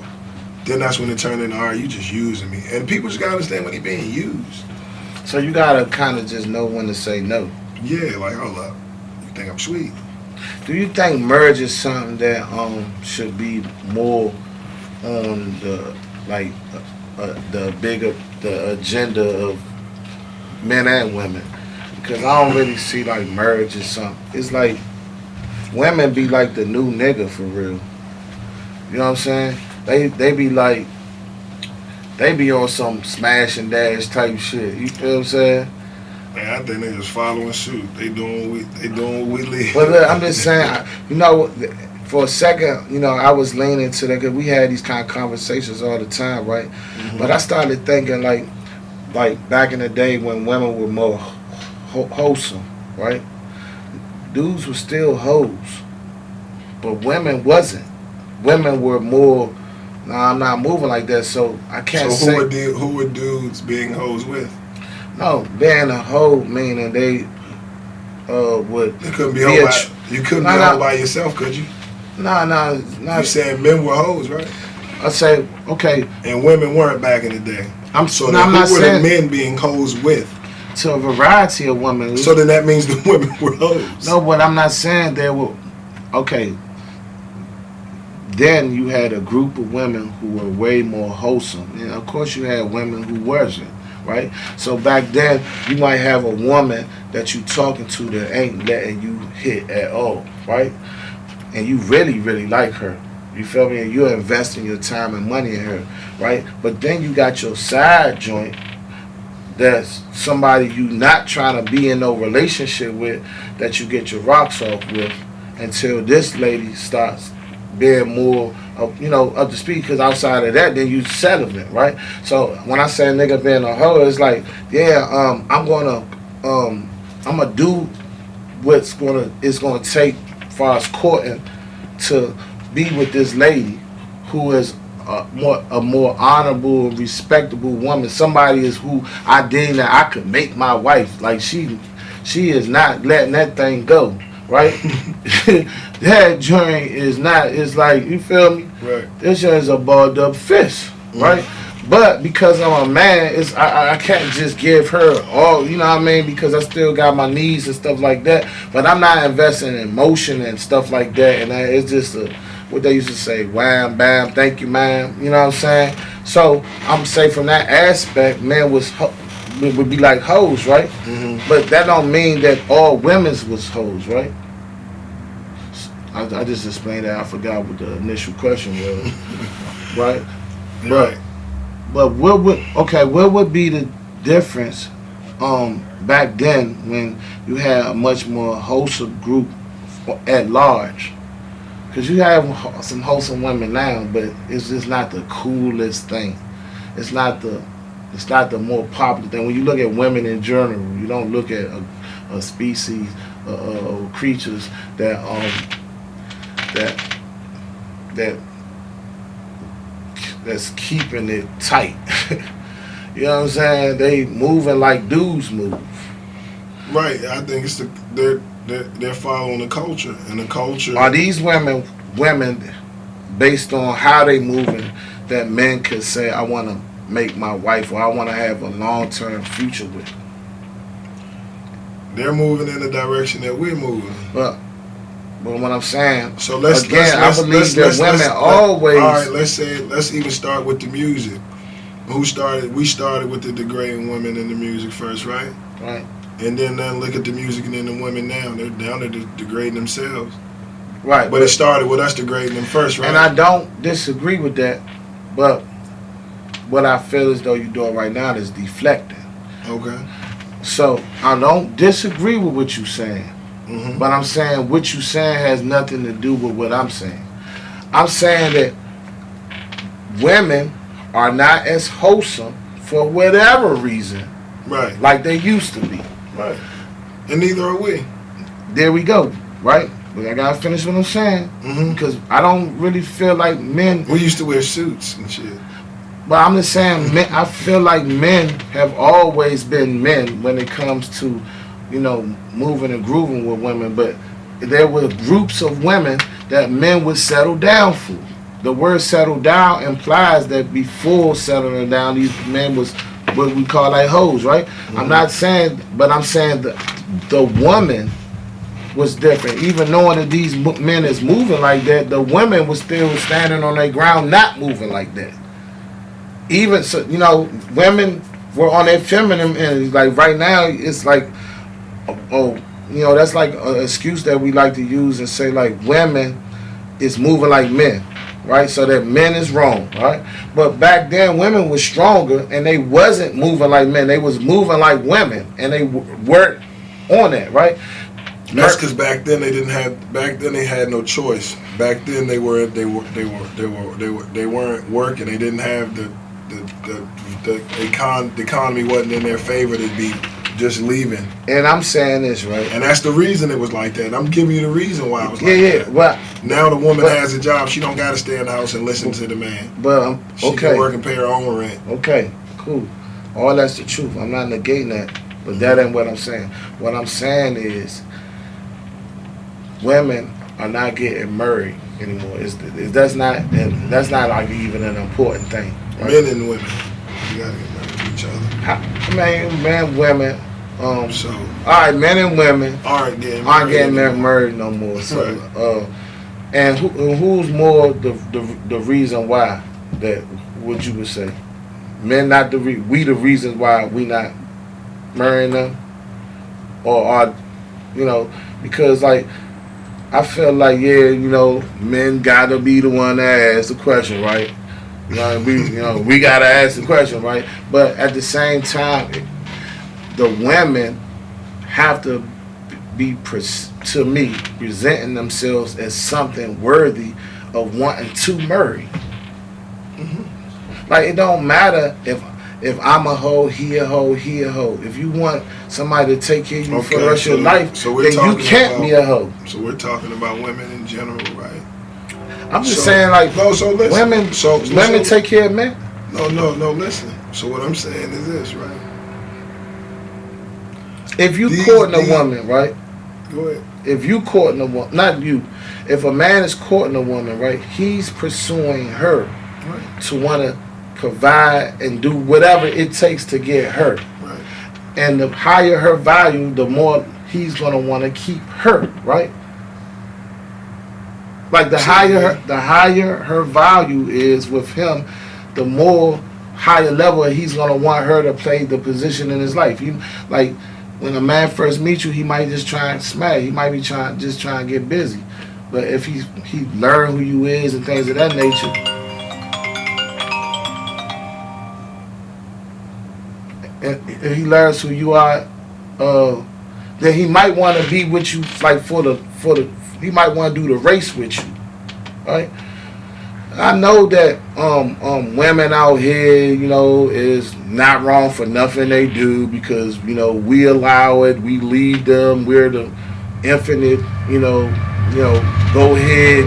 [SPEAKER 2] then that's when it turned into, all right, you just using me. And people just got to understand when they being used.
[SPEAKER 1] So you gotta kind of just know when to say no.
[SPEAKER 2] Yeah, like, hold up. You think I'm sweet?
[SPEAKER 1] Do you think marriage is something that should be more on the the agenda of men and women? Because I don't really see like marriage as something. It's like women be like the new nigga for real. You know what I'm saying? They be like they be on some smash and dash type shit. You feel what I'm saying?
[SPEAKER 2] Man, I think they just following suit. They doing what we live.
[SPEAKER 1] But look, I'm just saying, for a second, I was leaning to that because we had these kind of conversations all the time, right?
[SPEAKER 2] Mm-hmm.
[SPEAKER 1] But I started thinking like back in the day when women were more wholesome, right? Dudes were still hoes, but women wasn't. Women were more. No, I'm not moving like that, so I can't say.
[SPEAKER 2] So who were dudes being hoes with?
[SPEAKER 1] No, being a hoe meaning they would.
[SPEAKER 2] You couldn't be
[SPEAKER 1] Be
[SPEAKER 2] hoe
[SPEAKER 1] a
[SPEAKER 2] by,
[SPEAKER 1] tr-
[SPEAKER 2] you couldn't
[SPEAKER 1] No,
[SPEAKER 2] be
[SPEAKER 1] no.
[SPEAKER 2] hoe by yourself, could you?
[SPEAKER 1] No.
[SPEAKER 2] You saying men were hoes, right?
[SPEAKER 1] I say okay.
[SPEAKER 2] And women weren't back in the day.
[SPEAKER 1] I'm
[SPEAKER 2] So
[SPEAKER 1] no,
[SPEAKER 2] then
[SPEAKER 1] I'm not
[SPEAKER 2] who were the
[SPEAKER 1] saying
[SPEAKER 2] men being hoes with?
[SPEAKER 1] to a variety of women.
[SPEAKER 2] So then that means the women were hoes.
[SPEAKER 1] No, but I'm not saying there were. Okay. Then you had a group of women who were way more wholesome, and of course you had women who wasn't, right? So back then you might have a woman that you talking to that ain't letting you hit at all, right? And you really, really like her. You feel me? And you're investing your time and money in her, right? But then you got your side joint that's somebody you not trying to be in no relationship with, that you get your rocks off with until this lady starts being more, up to speed. Because outside of that, then you celibate, right? So when I say nigga being a hoe, it's like, yeah, I'm gonna do it's gonna take far as courting to be with this lady who is a more honorable and respectable woman. Somebody is who I deem that I could make my wife. Like she is not letting that thing go, right? That joint is not. It's like, you feel me?
[SPEAKER 2] Right.
[SPEAKER 1] This joint is a balled up fist, right? But because I'm a man, I can't just give her all, you know what I mean? Because I still got my needs and stuff like that. But I'm not investing in emotion and stuff like that. And it's just what they used to say, wham, bam, thank you, ma'am. You know what I'm saying? So I'm saying from that aspect, men would be like hoes, right?
[SPEAKER 2] Mm-hmm.
[SPEAKER 1] But that don't mean that all women's was hoes, right? I just explained that. I forgot what the initial question was, right?
[SPEAKER 2] Right.
[SPEAKER 1] But what would be the difference back then when you had a much more wholesome group at large? Because you have some wholesome women now, but it's just not the coolest thing. It's not the more popular thing. When you look at women in general, you don't look at a species of creatures that's keeping it tight. You know what I'm saying? They moving like dudes move.
[SPEAKER 2] Right. I think it's they're following the culture, and the culture.
[SPEAKER 1] Are these women based on how they moving that men could say, I want to make my wife, or I want to have a long-term future with?
[SPEAKER 2] They're moving in the direction that we're moving.
[SPEAKER 1] But what I'm saying,
[SPEAKER 2] so let's
[SPEAKER 1] women always.
[SPEAKER 2] All right, let's even start with the music. Who started? We started with the degrading women in the music first, right?
[SPEAKER 1] Right.
[SPEAKER 2] And then look at the music and then the women now. They're down to degrading themselves.
[SPEAKER 1] Right.
[SPEAKER 2] But it started with us degrading them first, right?
[SPEAKER 1] And I don't disagree with that, but what I feel as though you're doing right now is deflecting.
[SPEAKER 2] Okay.
[SPEAKER 1] So I don't disagree with what you're saying.
[SPEAKER 2] Mm-hmm.
[SPEAKER 1] But I'm saying what you're saying has nothing to do with what I'm saying. I'm saying that women are not as wholesome for whatever reason,
[SPEAKER 2] Right.
[SPEAKER 1] like they used to be.
[SPEAKER 2] Right. And neither are we.
[SPEAKER 1] There we go, right? But I gotta finish what I'm saying,
[SPEAKER 2] Mm-hmm.
[SPEAKER 1] because I don't really feel like men.
[SPEAKER 2] We used to wear suits and shit.
[SPEAKER 1] But I'm just saying, men, I feel like men have always been men when it comes to, moving and grooving with women. But there were groups of women that men would settle down for. The word settle down implies that before settling down, these men was what we call like hoes, right?
[SPEAKER 2] Mm-hmm.
[SPEAKER 1] I'm not saying, but I'm saying the woman was different. Even knowing that these men is moving like that, the women was still standing on their ground, not moving like that. Even so, women were on their feminine, and like right now, it's like, that's like an excuse that we like to use and say like women is moving like men, right? So that men is wrong, right? But back then, women was stronger and they wasn't moving like men. They was moving like women, and they worked on that, right?
[SPEAKER 2] That's because back then they had no choice. Back then they weren't working. They didn't have the economy wasn't in their favor to be just leaving.
[SPEAKER 1] And I'm saying this, right?
[SPEAKER 2] And that's the reason it was like that. I'm giving you the reason why it was like that.
[SPEAKER 1] Well,
[SPEAKER 2] now the woman has a job. She don't got to stay in the house and listen to the man.
[SPEAKER 1] But
[SPEAKER 2] She can work and pay her own rent.
[SPEAKER 1] Okay, cool. All that's the truth. I'm not negating that, but that ain't what I'm saying. What I'm saying is, women are not getting married anymore. That's not like even an important thing. Right?
[SPEAKER 2] Men and women, you gotta get married to each other.
[SPEAKER 1] Man, women.
[SPEAKER 2] So,
[SPEAKER 1] all right, men and women
[SPEAKER 2] aren't getting
[SPEAKER 1] married no more. So,
[SPEAKER 2] right.
[SPEAKER 1] And who's more the reason why that? What you would say? Men not we the reasons why we not marrying them, or are because like. I feel like men gotta be the one that asks the question, right? We gotta ask the question, right? But at the same time, the women have to be, to me, presenting themselves as something worthy of wanting to marry. Like, it don't matter if I'm a hoe, he a hoe, he a hoe. If you want somebody to take care of you for the rest of your life,
[SPEAKER 2] so we're
[SPEAKER 1] then you
[SPEAKER 2] talking
[SPEAKER 1] can't
[SPEAKER 2] about,
[SPEAKER 1] be a hoe.
[SPEAKER 2] So we're talking about women in general, right?
[SPEAKER 1] I'm just saying, like,
[SPEAKER 2] no. So listen,
[SPEAKER 1] women take care of men.
[SPEAKER 2] No. Listen. So what I'm saying is this, right?
[SPEAKER 1] If you courting a woman, right?
[SPEAKER 2] Go ahead.
[SPEAKER 1] If you courting a woman, not you. If a man is courting a woman, right? He's pursuing her to want to provide and do whatever it takes to get her.
[SPEAKER 2] Right.
[SPEAKER 1] And the higher her value, the more he's gonna want to keep her, right? Like the higher her value is with him, the more higher level he's gonna want her to play the position in his life. Like when a man first meets you, he might just try and smash. He might be trying to get busy. But if he learn who you is and things of that nature, and he learns who you are, then he might want to be with you, like he might want to do the race with you, right? I know that women out here, is not wrong for nothing they do, because we allow it, we lead them, we're the infinite, go ahead,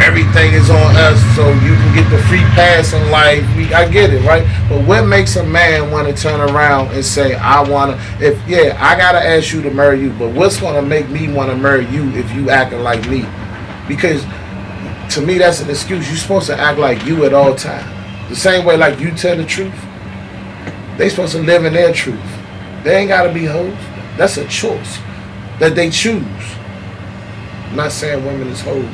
[SPEAKER 1] everything is on us, so you can get the free pass in life. I get it, right? But what makes a man want to turn around and say, I gotta ask you to marry you, but what's gonna make me want to marry you if you acting like me? Because to me, that's an excuse. You're supposed to act like you at all times. The same way like you tell the truth, they supposed to live in their truth. They ain't gotta be hoes. That's a choice that they choose. I'm not saying women is hoes.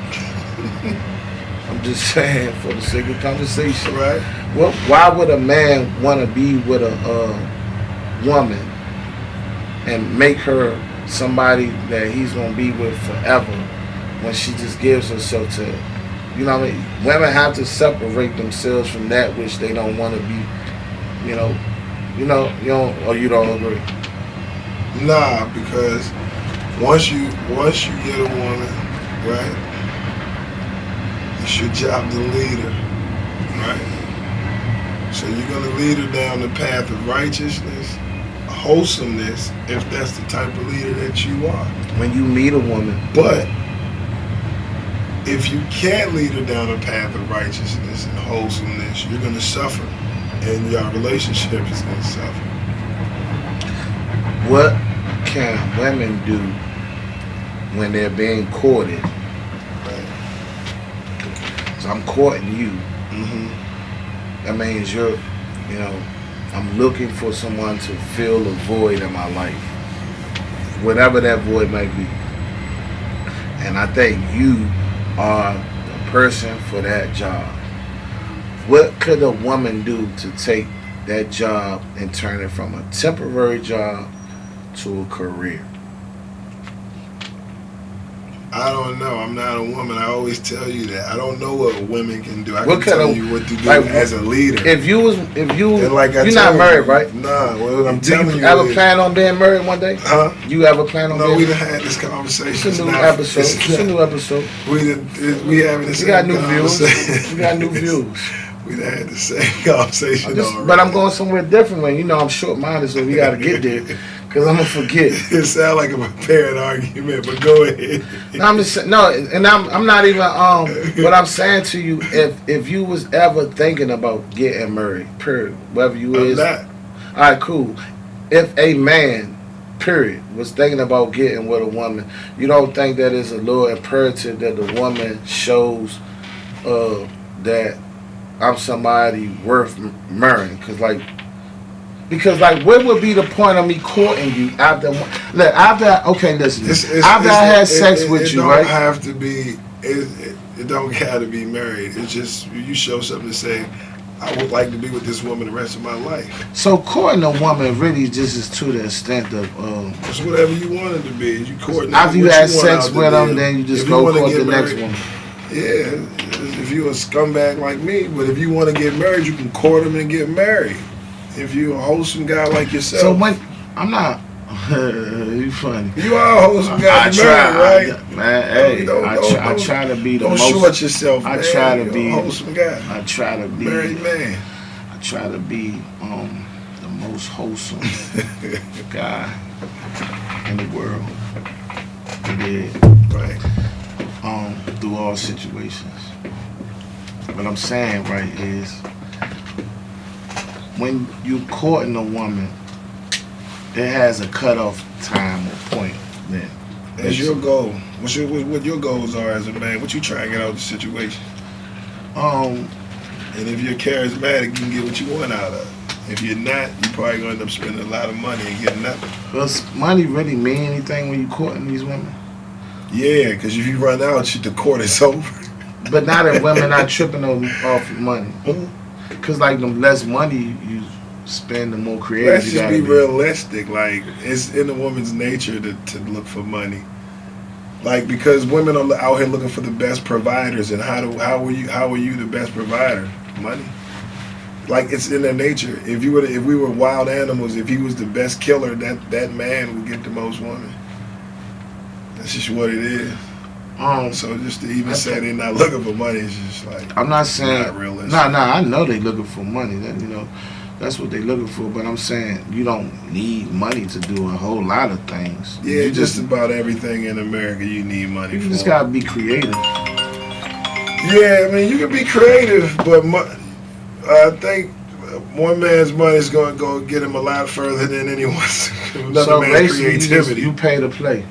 [SPEAKER 1] I'm just saying, for the sake of conversation,
[SPEAKER 2] right?
[SPEAKER 1] Well, why would a man want to be with a woman and make her somebody that he's gonna be with forever when she just gives herself to, women have to separate themselves from that which they don't want to be, you don't agree?
[SPEAKER 2] Nah, because once you get a woman, right? It's your job to lead her, right? So you're gonna lead her down the path of righteousness, wholesomeness, if that's the type of leader that you are.
[SPEAKER 1] When you meet a woman,
[SPEAKER 2] but if you can't lead her down a path of righteousness and wholesomeness, you're gonna suffer, and your relationship is gonna suffer.
[SPEAKER 1] What can women do when they're being courted?
[SPEAKER 2] Right.
[SPEAKER 1] So I'm courting you.
[SPEAKER 2] Mm-hmm.
[SPEAKER 1] That means I'm looking for someone to fill a void in my life, whatever that void might be. And I think you are the person for that job. What could a woman do to take that job and turn it from a temporary job to a career?
[SPEAKER 2] I don't know. I'm not a woman. I always tell you that. I don't know what women can do. I can tell you what to do as a leader.
[SPEAKER 1] If you
[SPEAKER 2] like
[SPEAKER 1] you're not married, right?
[SPEAKER 2] Nah. What I'm telling you.
[SPEAKER 1] You ever plan on being married one day?
[SPEAKER 2] Huh?
[SPEAKER 1] You ever plan on?
[SPEAKER 2] No, we done had this conversation.
[SPEAKER 1] It's a new episode. It's a new episode.
[SPEAKER 2] We having the same.
[SPEAKER 1] We got new views. We got new views.
[SPEAKER 2] We done had the same conversation already.
[SPEAKER 1] But I'm going somewhere different when I'm short-minded, so we got to get there. Because I'm going to forget.
[SPEAKER 2] It sounds like a prepared argument, but go ahead.
[SPEAKER 1] No, I'm just saying, I'm not even, what I'm saying to you, if you was ever thinking about getting married, period, whether you is.
[SPEAKER 2] Not.
[SPEAKER 1] All right, cool. If a man, period, was thinking about getting with a woman, you don't think that is a little imperative that the woman shows that I'm somebody worth marrying? Because what would be the point of me courting you after I had sex with you, right?
[SPEAKER 2] It don't have to be. It don't have to be married. It's just you show something to say, I would like to be with this woman the rest of my life.
[SPEAKER 1] So courting a woman really just is to the extent of
[SPEAKER 2] it's whatever you want it to be. You courting
[SPEAKER 1] after you had sex with them, then you just go court the next one.
[SPEAKER 2] Yeah, if you're a scumbag like me, but if you want to get married, you can court them and get married. If you're a wholesome guy like yourself.
[SPEAKER 1] So when I'm not You funny.
[SPEAKER 2] You are a wholesome guy.
[SPEAKER 1] I try,
[SPEAKER 2] right?
[SPEAKER 1] man. Hey,
[SPEAKER 2] Don't-
[SPEAKER 1] I try to be the
[SPEAKER 2] Don't
[SPEAKER 1] most.
[SPEAKER 2] short yourself.
[SPEAKER 1] I
[SPEAKER 2] man.
[SPEAKER 1] try to
[SPEAKER 2] You're
[SPEAKER 1] be.
[SPEAKER 2] a wholesome guy.
[SPEAKER 1] I try to be.
[SPEAKER 2] Married man.
[SPEAKER 1] I try to be the most wholesome guy in the world. Yeah.
[SPEAKER 2] Right.
[SPEAKER 1] Through all situations. What I'm saying, right, is when you courting a woman, it has a cutoff time or point. Then
[SPEAKER 2] That's your goal. What your goals are as a man? What you trying to get out of the situation?
[SPEAKER 1] um
[SPEAKER 2] And if you're charismatic, you can get what you want out of it. If you're not, you're probably going to end up spending a lot of money and getting nothing.
[SPEAKER 1] does money really mean anything when you courting these women?
[SPEAKER 2] Yeah, because if you run out, the court is over.
[SPEAKER 1] But now that women not tripping off your money, cause like the less money you spend, the more creative
[SPEAKER 2] Let's
[SPEAKER 1] you
[SPEAKER 2] just
[SPEAKER 1] gotta
[SPEAKER 2] be
[SPEAKER 1] be.
[SPEAKER 2] realistic. Like, it's in a woman's nature to look for money. Like, because women are out here looking for the best providers, and how are you the best provider? Money. Like, it's in their nature. If we were wild animals, if he was the best killer, that man would get the most women. That's just what it is. So just to even say they're not looking for money is just like,
[SPEAKER 1] I'm not saying
[SPEAKER 2] not realistic.
[SPEAKER 1] Nah. I know they looking for money. That that's what they looking for. But I'm saying you don't need money to do a whole lot of things.
[SPEAKER 2] Yeah,
[SPEAKER 1] you
[SPEAKER 2] just about everything in America you need money
[SPEAKER 1] you
[SPEAKER 2] for.
[SPEAKER 1] just gotta be creative.
[SPEAKER 2] Yeah, I mean, you can be creative, but I think one man's money is going to go get him a lot further than anyone's another
[SPEAKER 1] So
[SPEAKER 2] man's
[SPEAKER 1] basically,
[SPEAKER 2] creativity.
[SPEAKER 1] you pay to play.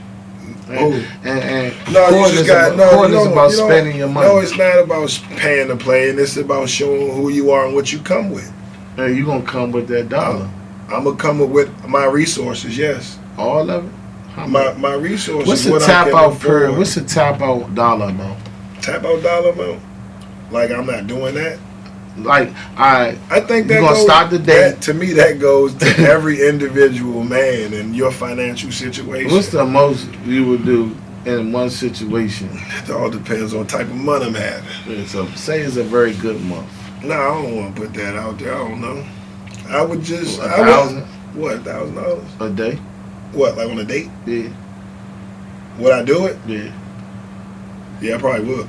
[SPEAKER 2] Ooh.
[SPEAKER 1] And
[SPEAKER 2] No, you
[SPEAKER 1] court
[SPEAKER 2] just
[SPEAKER 1] is
[SPEAKER 2] got
[SPEAKER 1] about, court
[SPEAKER 2] you
[SPEAKER 1] is
[SPEAKER 2] don't-
[SPEAKER 1] about
[SPEAKER 2] you don't-
[SPEAKER 1] spending your money.
[SPEAKER 2] No, it's not about paying to play, and it's about showing who you are and what you come with.
[SPEAKER 1] And you gonna come with that dollar.
[SPEAKER 2] I'm gonna come with my resources. Yes,
[SPEAKER 1] All of it. How much?
[SPEAKER 2] my resources.
[SPEAKER 1] What's the
[SPEAKER 2] what I
[SPEAKER 1] tap
[SPEAKER 2] can
[SPEAKER 1] out per?
[SPEAKER 2] afford.
[SPEAKER 1] What's the tap out dollar amount?
[SPEAKER 2] Tap out dollar amount? Like, I'm not doing that.
[SPEAKER 1] Like, I
[SPEAKER 2] think
[SPEAKER 1] You
[SPEAKER 2] that
[SPEAKER 1] gonna
[SPEAKER 2] goes,
[SPEAKER 1] start the day?
[SPEAKER 2] that- to me, that goes to every individual man and your financial situation.
[SPEAKER 1] what's the most you would do in one situation?
[SPEAKER 2] It all depends on type of money I'm having.
[SPEAKER 1] So say it's a very good month.
[SPEAKER 2] No, I don't want to put that out there. I don't know. I would just
[SPEAKER 1] $1,000
[SPEAKER 2] what, $1,000?
[SPEAKER 1] a day.
[SPEAKER 2] What, like on a date?
[SPEAKER 1] Yeah,
[SPEAKER 2] Would I do it?
[SPEAKER 1] yeah.
[SPEAKER 2] Yeah, I probably would.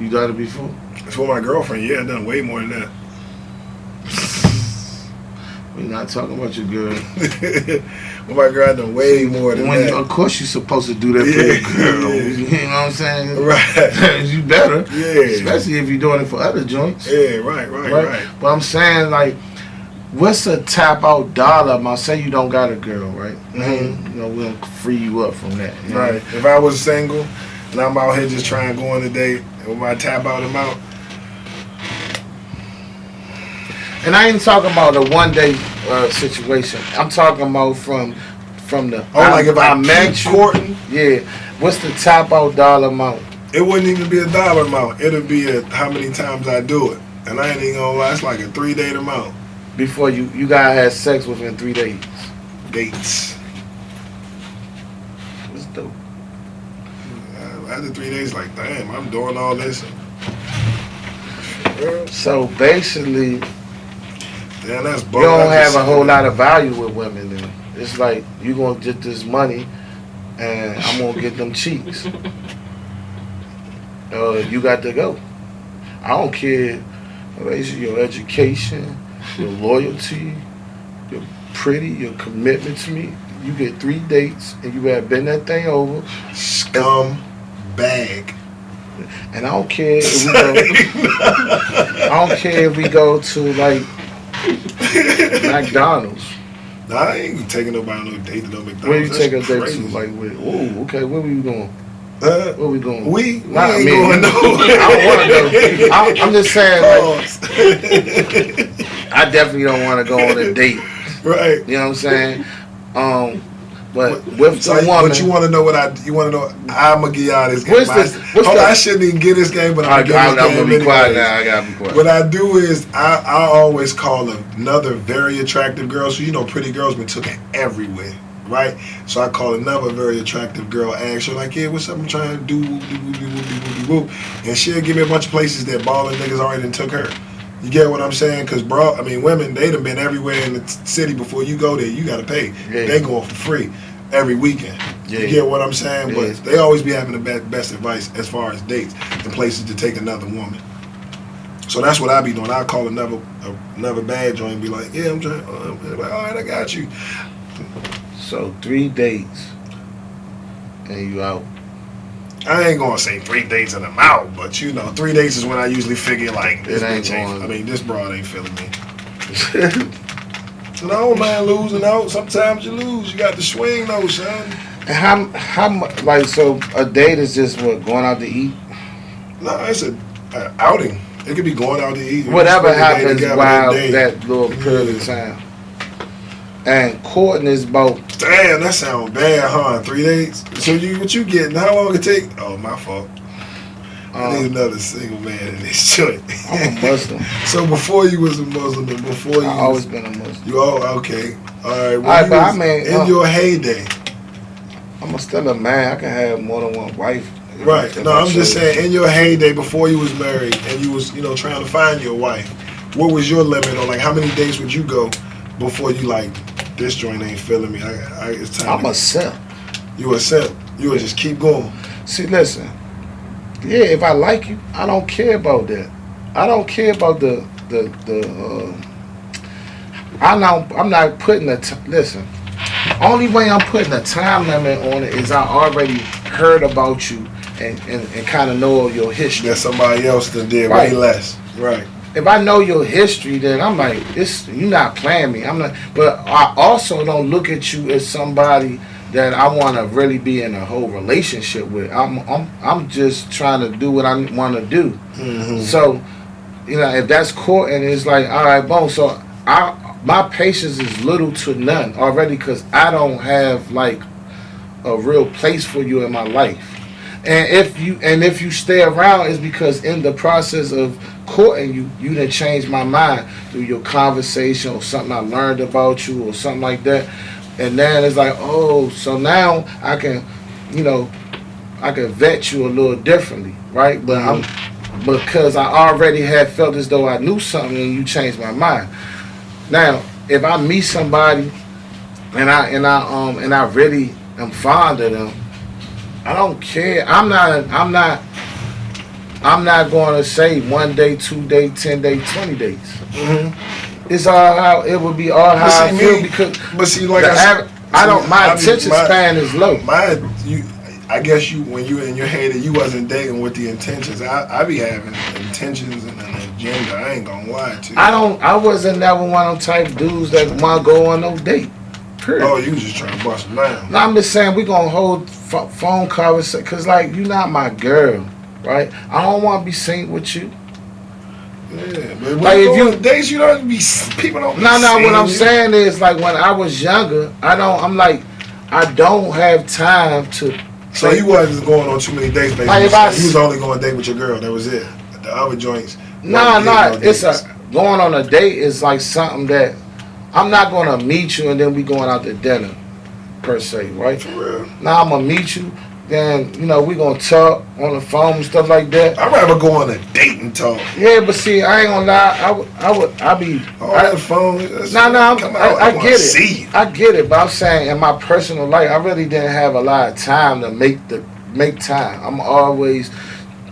[SPEAKER 1] You done it before?
[SPEAKER 2] For my girlfriend, yeah, I done way more than that.
[SPEAKER 1] We're not talking about your girl.
[SPEAKER 2] With my girl, I done way more than
[SPEAKER 1] When
[SPEAKER 2] that.
[SPEAKER 1] of course you're supposed to do that for
[SPEAKER 2] Yeah,
[SPEAKER 1] your girl.
[SPEAKER 2] yeah.
[SPEAKER 1] You know what I'm saying?
[SPEAKER 2] Right.
[SPEAKER 1] You better.
[SPEAKER 2] Yeah.
[SPEAKER 1] Especially if you're doing it for other joints.
[SPEAKER 2] Yeah, right.
[SPEAKER 1] But I'm saying, like, what's a tap out dollar amount? Say you don't got a girl, right?
[SPEAKER 2] Mhm.
[SPEAKER 1] You know, we'll free you up from that. You know?
[SPEAKER 2] Right. If I was single and I'm out here just trying to go on a date with my tap out amount,
[SPEAKER 1] And I ain't talking about a one day situation. I'm talking about from the.
[SPEAKER 2] like if I
[SPEAKER 1] met
[SPEAKER 2] keep
[SPEAKER 1] you.
[SPEAKER 2] courting,
[SPEAKER 1] Yeah. What's the tap out dollar amount?
[SPEAKER 2] it wouldn't even be a dollar amount. It'd be how many times I do it. And I ain't even gonna lie, it's like a 3-date amount.
[SPEAKER 1] Before you guys had sex within 3 days.
[SPEAKER 2] Dates.
[SPEAKER 1] That's dope.
[SPEAKER 2] After 3 days, like, damn, I'm doing all this.
[SPEAKER 1] So basically,
[SPEAKER 2] Damn, that's
[SPEAKER 1] you don't have a whole lot of value with women. Then it's like you gonna get this money, and I'm gonna get them cheeks. You got to go. I don't care. Your education, your loyalty, your pretty, your commitment to me. You get 3 dates, and you have been that thing over.
[SPEAKER 2] Scum bag.
[SPEAKER 1] And I don't care if we go. I don't care if we go to like McDonald's.
[SPEAKER 2] Nah, I ain't taking nobody on no date to no McDonald's.
[SPEAKER 1] Where you take a
[SPEAKER 2] That's
[SPEAKER 1] date
[SPEAKER 2] crazy.
[SPEAKER 1] to? Like, where? Oh, okay. Where we going?
[SPEAKER 2] Huh?
[SPEAKER 1] Where we going?
[SPEAKER 2] We
[SPEAKER 1] Not
[SPEAKER 2] ain't
[SPEAKER 1] me.
[SPEAKER 2] going nowhere.
[SPEAKER 1] I don't want to go. I'm just saying, like,
[SPEAKER 2] Pause.
[SPEAKER 1] I definitely don't want to go on a date.
[SPEAKER 2] Right.
[SPEAKER 1] You know what I'm saying? But with
[SPEAKER 2] So,
[SPEAKER 1] the woman,
[SPEAKER 2] but you want to know you want to know? I'm gonna give y'all this game.
[SPEAKER 1] What's this- what's
[SPEAKER 2] Hold on,
[SPEAKER 1] the-
[SPEAKER 2] I shouldn't even get this game, but I'm
[SPEAKER 1] I'm
[SPEAKER 2] gonna get this game
[SPEAKER 1] gonna be quiet
[SPEAKER 2] anyways.
[SPEAKER 1] now. I gotta be quiet.
[SPEAKER 2] What I do is I always call another very attractive girl. So pretty girls been taken everywhere, right? So I call another very attractive girl, ask her like, yeah, what's up? I'm trying to do whoop-de-whoop-de-whoop-de-whoop-de-whoop. And she'll give me a bunch of places that balling niggas already done took her. You get what I'm saying? Because, bro, I mean, women, they done been everywhere in the city before you go there. You got to pay.
[SPEAKER 1] Yeah.
[SPEAKER 2] They going for free every weekend.
[SPEAKER 1] Yeah.
[SPEAKER 2] You get what I'm saying?
[SPEAKER 1] Yeah.
[SPEAKER 2] But they always be having the best advice as far as dates and places to take another woman. So that's what I be doing. I call another bad joint and be like, yeah, I'm trying. Like, all right, I got you.
[SPEAKER 1] So 3 dates, and you out.
[SPEAKER 2] I ain't gonna say 3 dates and I'm out, but you know, 3 dates is when I usually figure like this
[SPEAKER 1] It ain't
[SPEAKER 2] bitch ain't.
[SPEAKER 1] going.
[SPEAKER 2] I mean, this broad ain't feeling me. And I don't mind losing out. Sometimes you lose. You got to swing though, son.
[SPEAKER 1] And how much? Like, so a date is just what, going out to eat?
[SPEAKER 2] No, it's a outing. It could be going out to eat.
[SPEAKER 1] Whatever
[SPEAKER 2] Spend the day
[SPEAKER 1] happens
[SPEAKER 2] together
[SPEAKER 1] while
[SPEAKER 2] day.
[SPEAKER 1] that little period of time. And courting is about,
[SPEAKER 2] Damn, that sounds bad, huh? 3 days. So what you getting? How long it take? Oh, my fault. I need another single man in this joint.
[SPEAKER 1] I'm a Muslim.
[SPEAKER 2] So before you was a Muslim, and before you
[SPEAKER 1] I've always been a Muslim.
[SPEAKER 2] you all okay? All right. Well,
[SPEAKER 1] All right,
[SPEAKER 2] you
[SPEAKER 1] but I
[SPEAKER 2] was
[SPEAKER 1] mean,
[SPEAKER 2] in your heyday,
[SPEAKER 1] I'm still a man. I can have more than one wife.
[SPEAKER 2] right?
[SPEAKER 1] If
[SPEAKER 2] No,
[SPEAKER 1] I
[SPEAKER 2] I'm just
[SPEAKER 1] choose.
[SPEAKER 2] saying, in your heyday before you was married and you was trying to find your wife. What was your limit on like how many days would you go before you like this joint ain't feeling me? It's time.
[SPEAKER 1] I'm a simp.
[SPEAKER 2] You accept. You would just keep going.
[SPEAKER 1] See, listen. Yeah, if I like you, I don't care about that. I don't care about the. I'm not putting listen. Only way I'm putting a time limit on it is I already heard about you and kind of know your history.
[SPEAKER 2] That somebody else that did
[SPEAKER 1] Right.
[SPEAKER 2] way less. Right.
[SPEAKER 1] If I know your history, then I'm like, you're not playing me. I'm not. But I also don't look at you as somebody that I want to really be in a whole relationship with. I'm just trying to do what I want to do.
[SPEAKER 2] Mm-hmm.
[SPEAKER 1] So, if that's courting, it's like, all right, boom. So my patience is little to none already because I don't have like a real place for you in my life. And if you stay around, it's because in the process of courting you done changed my mind through your conversation or something I learned about you or something like that. And then it's like, oh, so now I can vet you a little differently, right? But because I already had felt as though I knew something and you changed my mind. Now, if I meet somebody and I really am fond of them, I don't care. I'm not going to say 1 day, 2 day, 10 day, 20 days.
[SPEAKER 2] Mm-hmm.
[SPEAKER 1] It's all how it would be all how I feel because.
[SPEAKER 2] But see, like
[SPEAKER 1] my attention span is low.
[SPEAKER 2] I guess when you in your head you wasn't dating with the intentions. I be having intentions and an agenda. I ain't gonna lie to you.
[SPEAKER 1] I wasn't never one of them type of dudes that want to go on no date. Period.
[SPEAKER 2] Oh, you was just trying to bust them down.
[SPEAKER 1] No, I'm just saying we gonna hold phone conversation because like you not my girl, right? I don't want to be seen with you.
[SPEAKER 2] Yeah, but
[SPEAKER 1] Like if you
[SPEAKER 2] days you don't be people don't.
[SPEAKER 1] No, what I'm
[SPEAKER 2] you.
[SPEAKER 1] saying is like when I was younger, I don't have time to.
[SPEAKER 2] So you wasn't going on too many dates, basically.
[SPEAKER 1] Like if
[SPEAKER 2] you was only going to date with your girl. That was it. The other joints.
[SPEAKER 1] It's going on a date is like something that I'm not gonna meet you and then we going out to dinner, per se, right?
[SPEAKER 2] For real.
[SPEAKER 1] Now I'm gonna meet you, then we gonna talk on the phone and stuff like that.
[SPEAKER 2] I'd rather go on a date and talk.
[SPEAKER 1] Yeah, but see, I ain't gonna lie, I'd be.
[SPEAKER 2] On the phone.
[SPEAKER 1] I get it.
[SPEAKER 2] See you.
[SPEAKER 1] I get it, but I'm saying in my personal life, I really didn't have a lot of time to make time. I'm always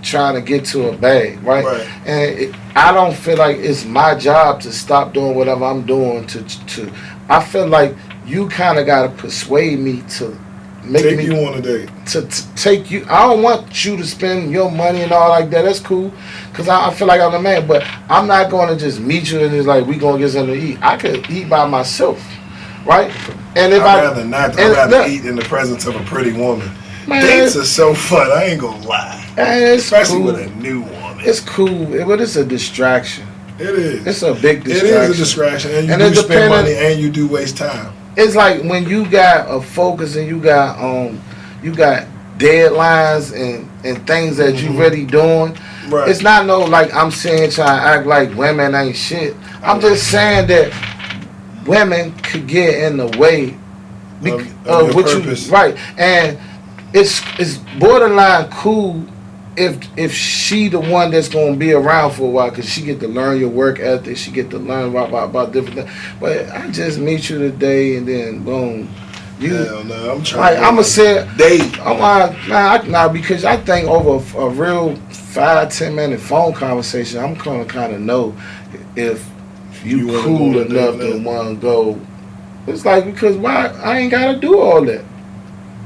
[SPEAKER 1] trying to get to a bag, right? And I don't feel like it's my job to stop doing whatever I'm doing to I feel like you kind of got to persuade me to
[SPEAKER 2] take you on a date.
[SPEAKER 1] To take you. I don't want you to spend your money and all like that. That's cool, because I feel like I'm the man. But I'm not going to just meet you and it's like we gonna get something to eat. I could eat by myself, right? And if
[SPEAKER 2] I'd rather not. I'd rather eat in the presence of a pretty woman.
[SPEAKER 1] Man,
[SPEAKER 2] dates are so fun. I ain't gonna lie. Especially
[SPEAKER 1] cool.
[SPEAKER 2] with a new woman.
[SPEAKER 1] It's cool, but it's a distraction.
[SPEAKER 2] It is.
[SPEAKER 1] It's a big distraction.
[SPEAKER 2] It is a distraction, and you do spend money and you do waste time.
[SPEAKER 1] It's like when you got a focus and you got deadlines and things that you really doing.
[SPEAKER 2] Right.
[SPEAKER 1] It's not like I'm saying trying to act like women ain't shit. I'm just saying that women could get in the way
[SPEAKER 2] of
[SPEAKER 1] what
[SPEAKER 2] purpose.
[SPEAKER 1] you right, and it's borderline cool if she the one that's gonna be around for a while, cause she get to learn your work ethic, she get to learn about different things. But I just meet you today and then boom, you.
[SPEAKER 2] Hell no, I'm trying.
[SPEAKER 1] Like, I'ma say,
[SPEAKER 2] date.
[SPEAKER 1] nah, because I think over a real 5-10 minute phone conversation, I'm gonna kind of know if you
[SPEAKER 2] wanna
[SPEAKER 1] cool
[SPEAKER 2] go
[SPEAKER 1] enough
[SPEAKER 2] there,
[SPEAKER 1] to want to go. It's like, because why I ain't gotta do all that.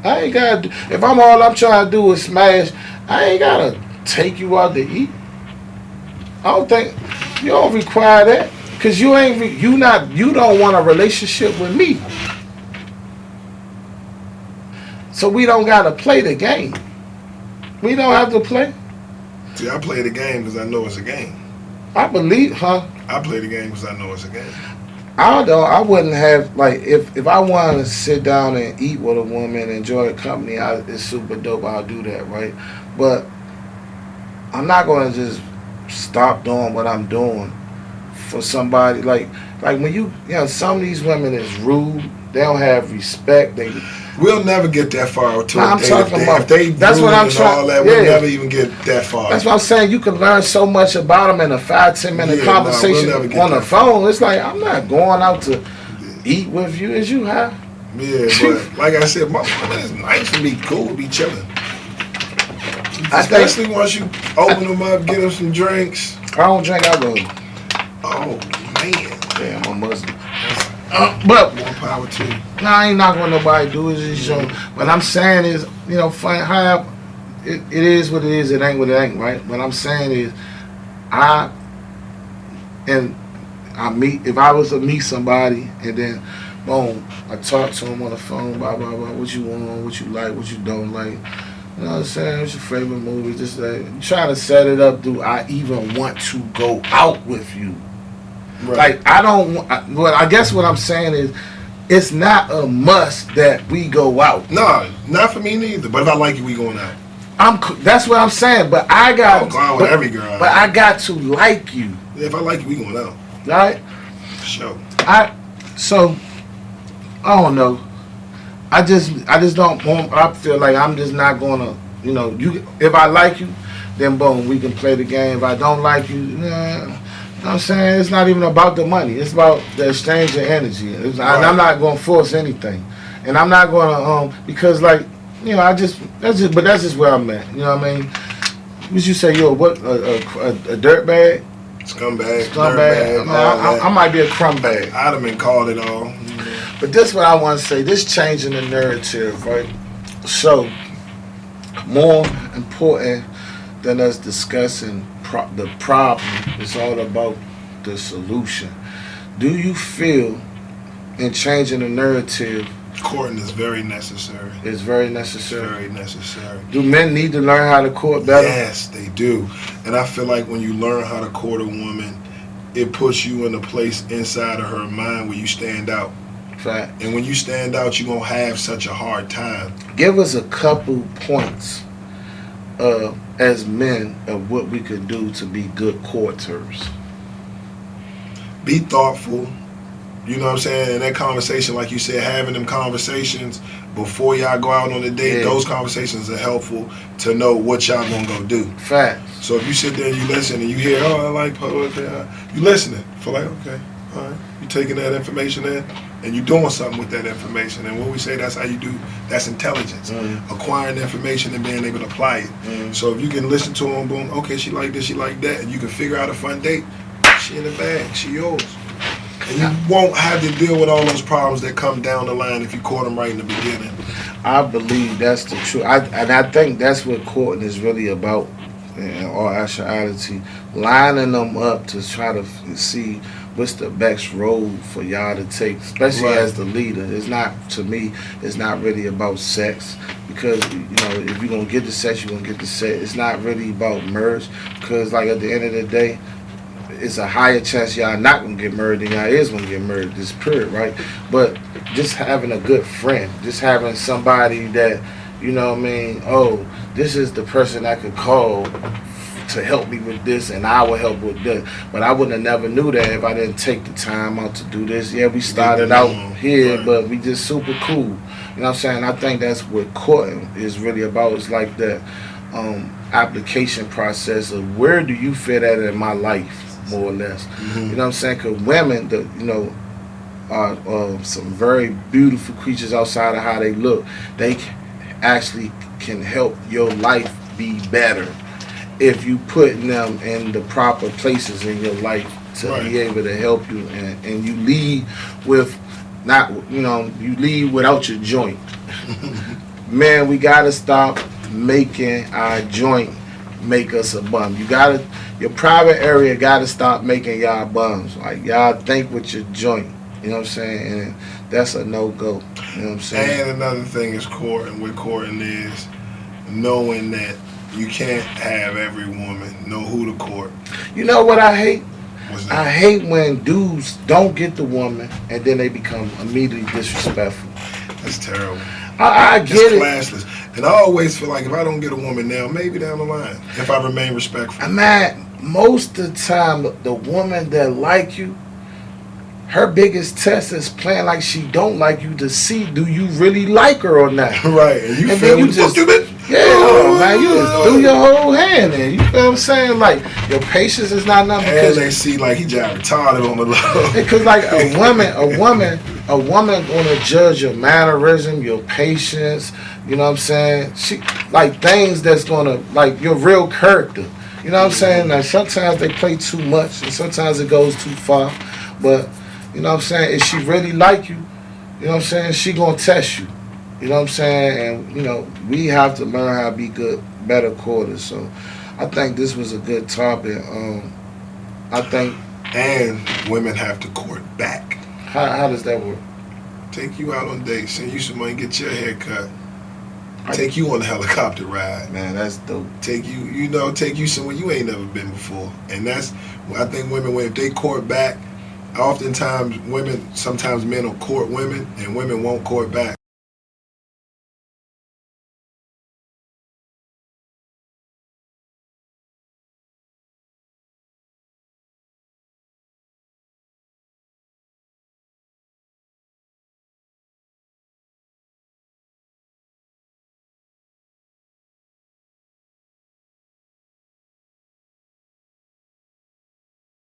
[SPEAKER 1] I ain't gotta. If I'm trying to do is smash, I ain't gotta take you out to eat. I don't think you don't require that, because you don't want a relationship with me. So we don't gotta play the game. We don't have to play.
[SPEAKER 2] See, I play the game because I know it's a game.
[SPEAKER 1] I believe, huh?
[SPEAKER 2] I play the game because I know it's a game.
[SPEAKER 1] I wouldn't have, like, if I wanted to sit down and eat with a woman, enjoy the company, it's super dope, I'll do that, right? But I'm not going to just stop doing what I'm doing for somebody, like when some of these women is rude, they don't have respect,
[SPEAKER 2] We'll never get that far to
[SPEAKER 1] I'm talking about.
[SPEAKER 2] if they
[SPEAKER 1] That's what I'm
[SPEAKER 2] and
[SPEAKER 1] trying.
[SPEAKER 2] all that,
[SPEAKER 1] Yeah.
[SPEAKER 2] we'll never even get that far.
[SPEAKER 1] That's what I'm saying. You can learn so much about them in a 5-10 minute
[SPEAKER 2] Yeah,
[SPEAKER 1] conversation
[SPEAKER 2] we'll never get
[SPEAKER 1] on the
[SPEAKER 2] that
[SPEAKER 1] phone. It's like, I'm not going out to eat with you. Is you high?
[SPEAKER 2] Yeah, but like I said, my woman is nice to be cool, be chilling. Especially once you open them up, get them some drinks.
[SPEAKER 1] I don't drink alcohol.
[SPEAKER 2] Oh man,
[SPEAKER 1] Damn, I'm a Muslim. But
[SPEAKER 2] more power to you.
[SPEAKER 1] I ain't knocking what nobody do. It's just show. What I'm saying is, find how it is what it is. It ain't what it ain't, right? What I'm saying is, if I was to meet somebody and then, boom, I talk to them on the phone, blah blah blah. What you want? What you like? What you don't like? You know what I'm saying? What's your favorite movie? Just trying to set it up. Do I even want to go out with you?
[SPEAKER 2] Right.
[SPEAKER 1] Like, I don't want. Well, I guess what I'm saying is, it's not a must that we go out.
[SPEAKER 2] No, not for me neither. But if I like you, we going out.
[SPEAKER 1] That's what I'm saying. But I got.
[SPEAKER 2] I'll go out with every girl.
[SPEAKER 1] But I got to like you.
[SPEAKER 2] Yeah, if I like you, we going out.
[SPEAKER 1] Right?
[SPEAKER 2] For sure.
[SPEAKER 1] So I don't know. I just don't want. I feel like I'm just not gonna. If I like you, then boom, we can play the game. If I don't like you, nah. You know what I'm saying? It's not even about the money. It's about the exchange of energy. And I'm not going to force anything. And I'm not going to, because that's just where I'm at. You know what I mean? Would you say you're a dirt bag?
[SPEAKER 2] Scumbag.
[SPEAKER 1] I might be a crumb bag.
[SPEAKER 2] I'd have been called it all.
[SPEAKER 1] But this is what I want to say. This changing the narrative, right? So, more important than us discussing the problem, it's all about the solution. Do you feel in changing the narrative
[SPEAKER 2] Courting is very necessary.
[SPEAKER 1] is very necessary?
[SPEAKER 2] Very necessary.
[SPEAKER 1] Do men need to learn how to court better?
[SPEAKER 2] Yes, they do. And I feel like when you learn how to court a woman, it puts you in a place inside of her mind where you stand out.
[SPEAKER 1] Fact.
[SPEAKER 2] And when you stand out, you're going to have such a hard time.
[SPEAKER 1] Give us a couple points as men of what we could do to be good courters.
[SPEAKER 2] Be thoughtful. You know what I'm saying? In that conversation, like you said, having them conversations before y'all go out on a date, those conversations are helpful to know what y'all gonna go do.
[SPEAKER 1] Facts.
[SPEAKER 2] So if you sit there and you listen and you hear, oh, I like poetry, you listening. Feel like, okay, all right. You taking that information in and you doing something with that information. And what we say, that's how you do, that's intelligence. Acquiring information and being able to apply it. So if you can listen to them, boom, okay, she like this, she like that, and you can figure out a fun date, she in the bag, she yours. And you won't have to deal with all those problems that come down the line if you caught them right in the beginning.
[SPEAKER 1] I believe that's the truth. I think that's what courting is really about, in all actuality. Lining them up to try to see what's the best road for y'all to take, especially as the leader. It's not, to me, it's not really about sex. Because, if you're going to get the sex, you're going to get the sex. It's not really about marriage. Because, like, at the end of the day, it's a higher chance y'all not gonna get married than y'all is gonna get married this period, right? But just having a good friend, just having somebody that, oh, this is the person I could call to help me with this, and I will help with this. But I wouldn't have never knew that if I didn't take the time out to do this. Yeah, we started out here, but we just super cool. You know what I'm saying? I think that's what courting is really about. It's like that. application process of where do you fit at in my life, more or less.
[SPEAKER 2] Mm-hmm.
[SPEAKER 1] You know what I'm saying? Because women, are some very beautiful creatures outside of how they look. They actually can help your life be better if you put them in the proper places in your life to
[SPEAKER 2] Right.
[SPEAKER 1] be able to help you, and you lead with not, you lead without your joint. Man, we gotta stop making our joint make us a bum. Your private area gotta stop making y'all bums. Like, y'all think with your joint. You know what I'm saying? And that's a no-go. You know what I'm saying?
[SPEAKER 2] And another thing is courting. With courting is knowing that you can't have every woman know who to court.
[SPEAKER 1] You know what I hate?
[SPEAKER 2] What's
[SPEAKER 1] I
[SPEAKER 2] that?
[SPEAKER 1] hate when dudes don't get the woman and then they become immediately disrespectful.
[SPEAKER 2] That's terrible.
[SPEAKER 1] I
[SPEAKER 2] It's
[SPEAKER 1] get it.
[SPEAKER 2] classless. And I always feel like if I don't get a woman now, maybe down the line, if I remain respectful.
[SPEAKER 1] I'm at most of the time, the woman that like you, her biggest test is playing like she don't like you to see do you really like her or not.
[SPEAKER 2] Right. And you
[SPEAKER 1] And
[SPEAKER 2] feel
[SPEAKER 1] then you
[SPEAKER 2] what the
[SPEAKER 1] just-
[SPEAKER 2] fuck you been?
[SPEAKER 1] Yeah, man, you just threw your whole hand in. You feel what I'm saying? Like, your patience is not nothing
[SPEAKER 2] And
[SPEAKER 1] because
[SPEAKER 2] they see like he just retarded on the low.
[SPEAKER 1] because like a woman gonna judge your mannerism, your patience. You know what I'm saying? She like things that's gonna like your real character. You know what I'm saying? Like sometimes they play too much, and sometimes it goes too far. But you know what I'm saying? If she really like you, you know what I'm saying? She gonna test you. You know what I'm saying? And we have to learn how to be better quarters. So I think this was a good topic. I think
[SPEAKER 2] And women have to court back.
[SPEAKER 1] how does that work?
[SPEAKER 2] Take you out on dates, send you some money, get your hair cut. Take you on a helicopter ride.
[SPEAKER 1] Man, that's dope.
[SPEAKER 2] Take you somewhere you ain't never been before. And that's, I think women, if they court back, oftentimes sometimes men will court women and women won't court back.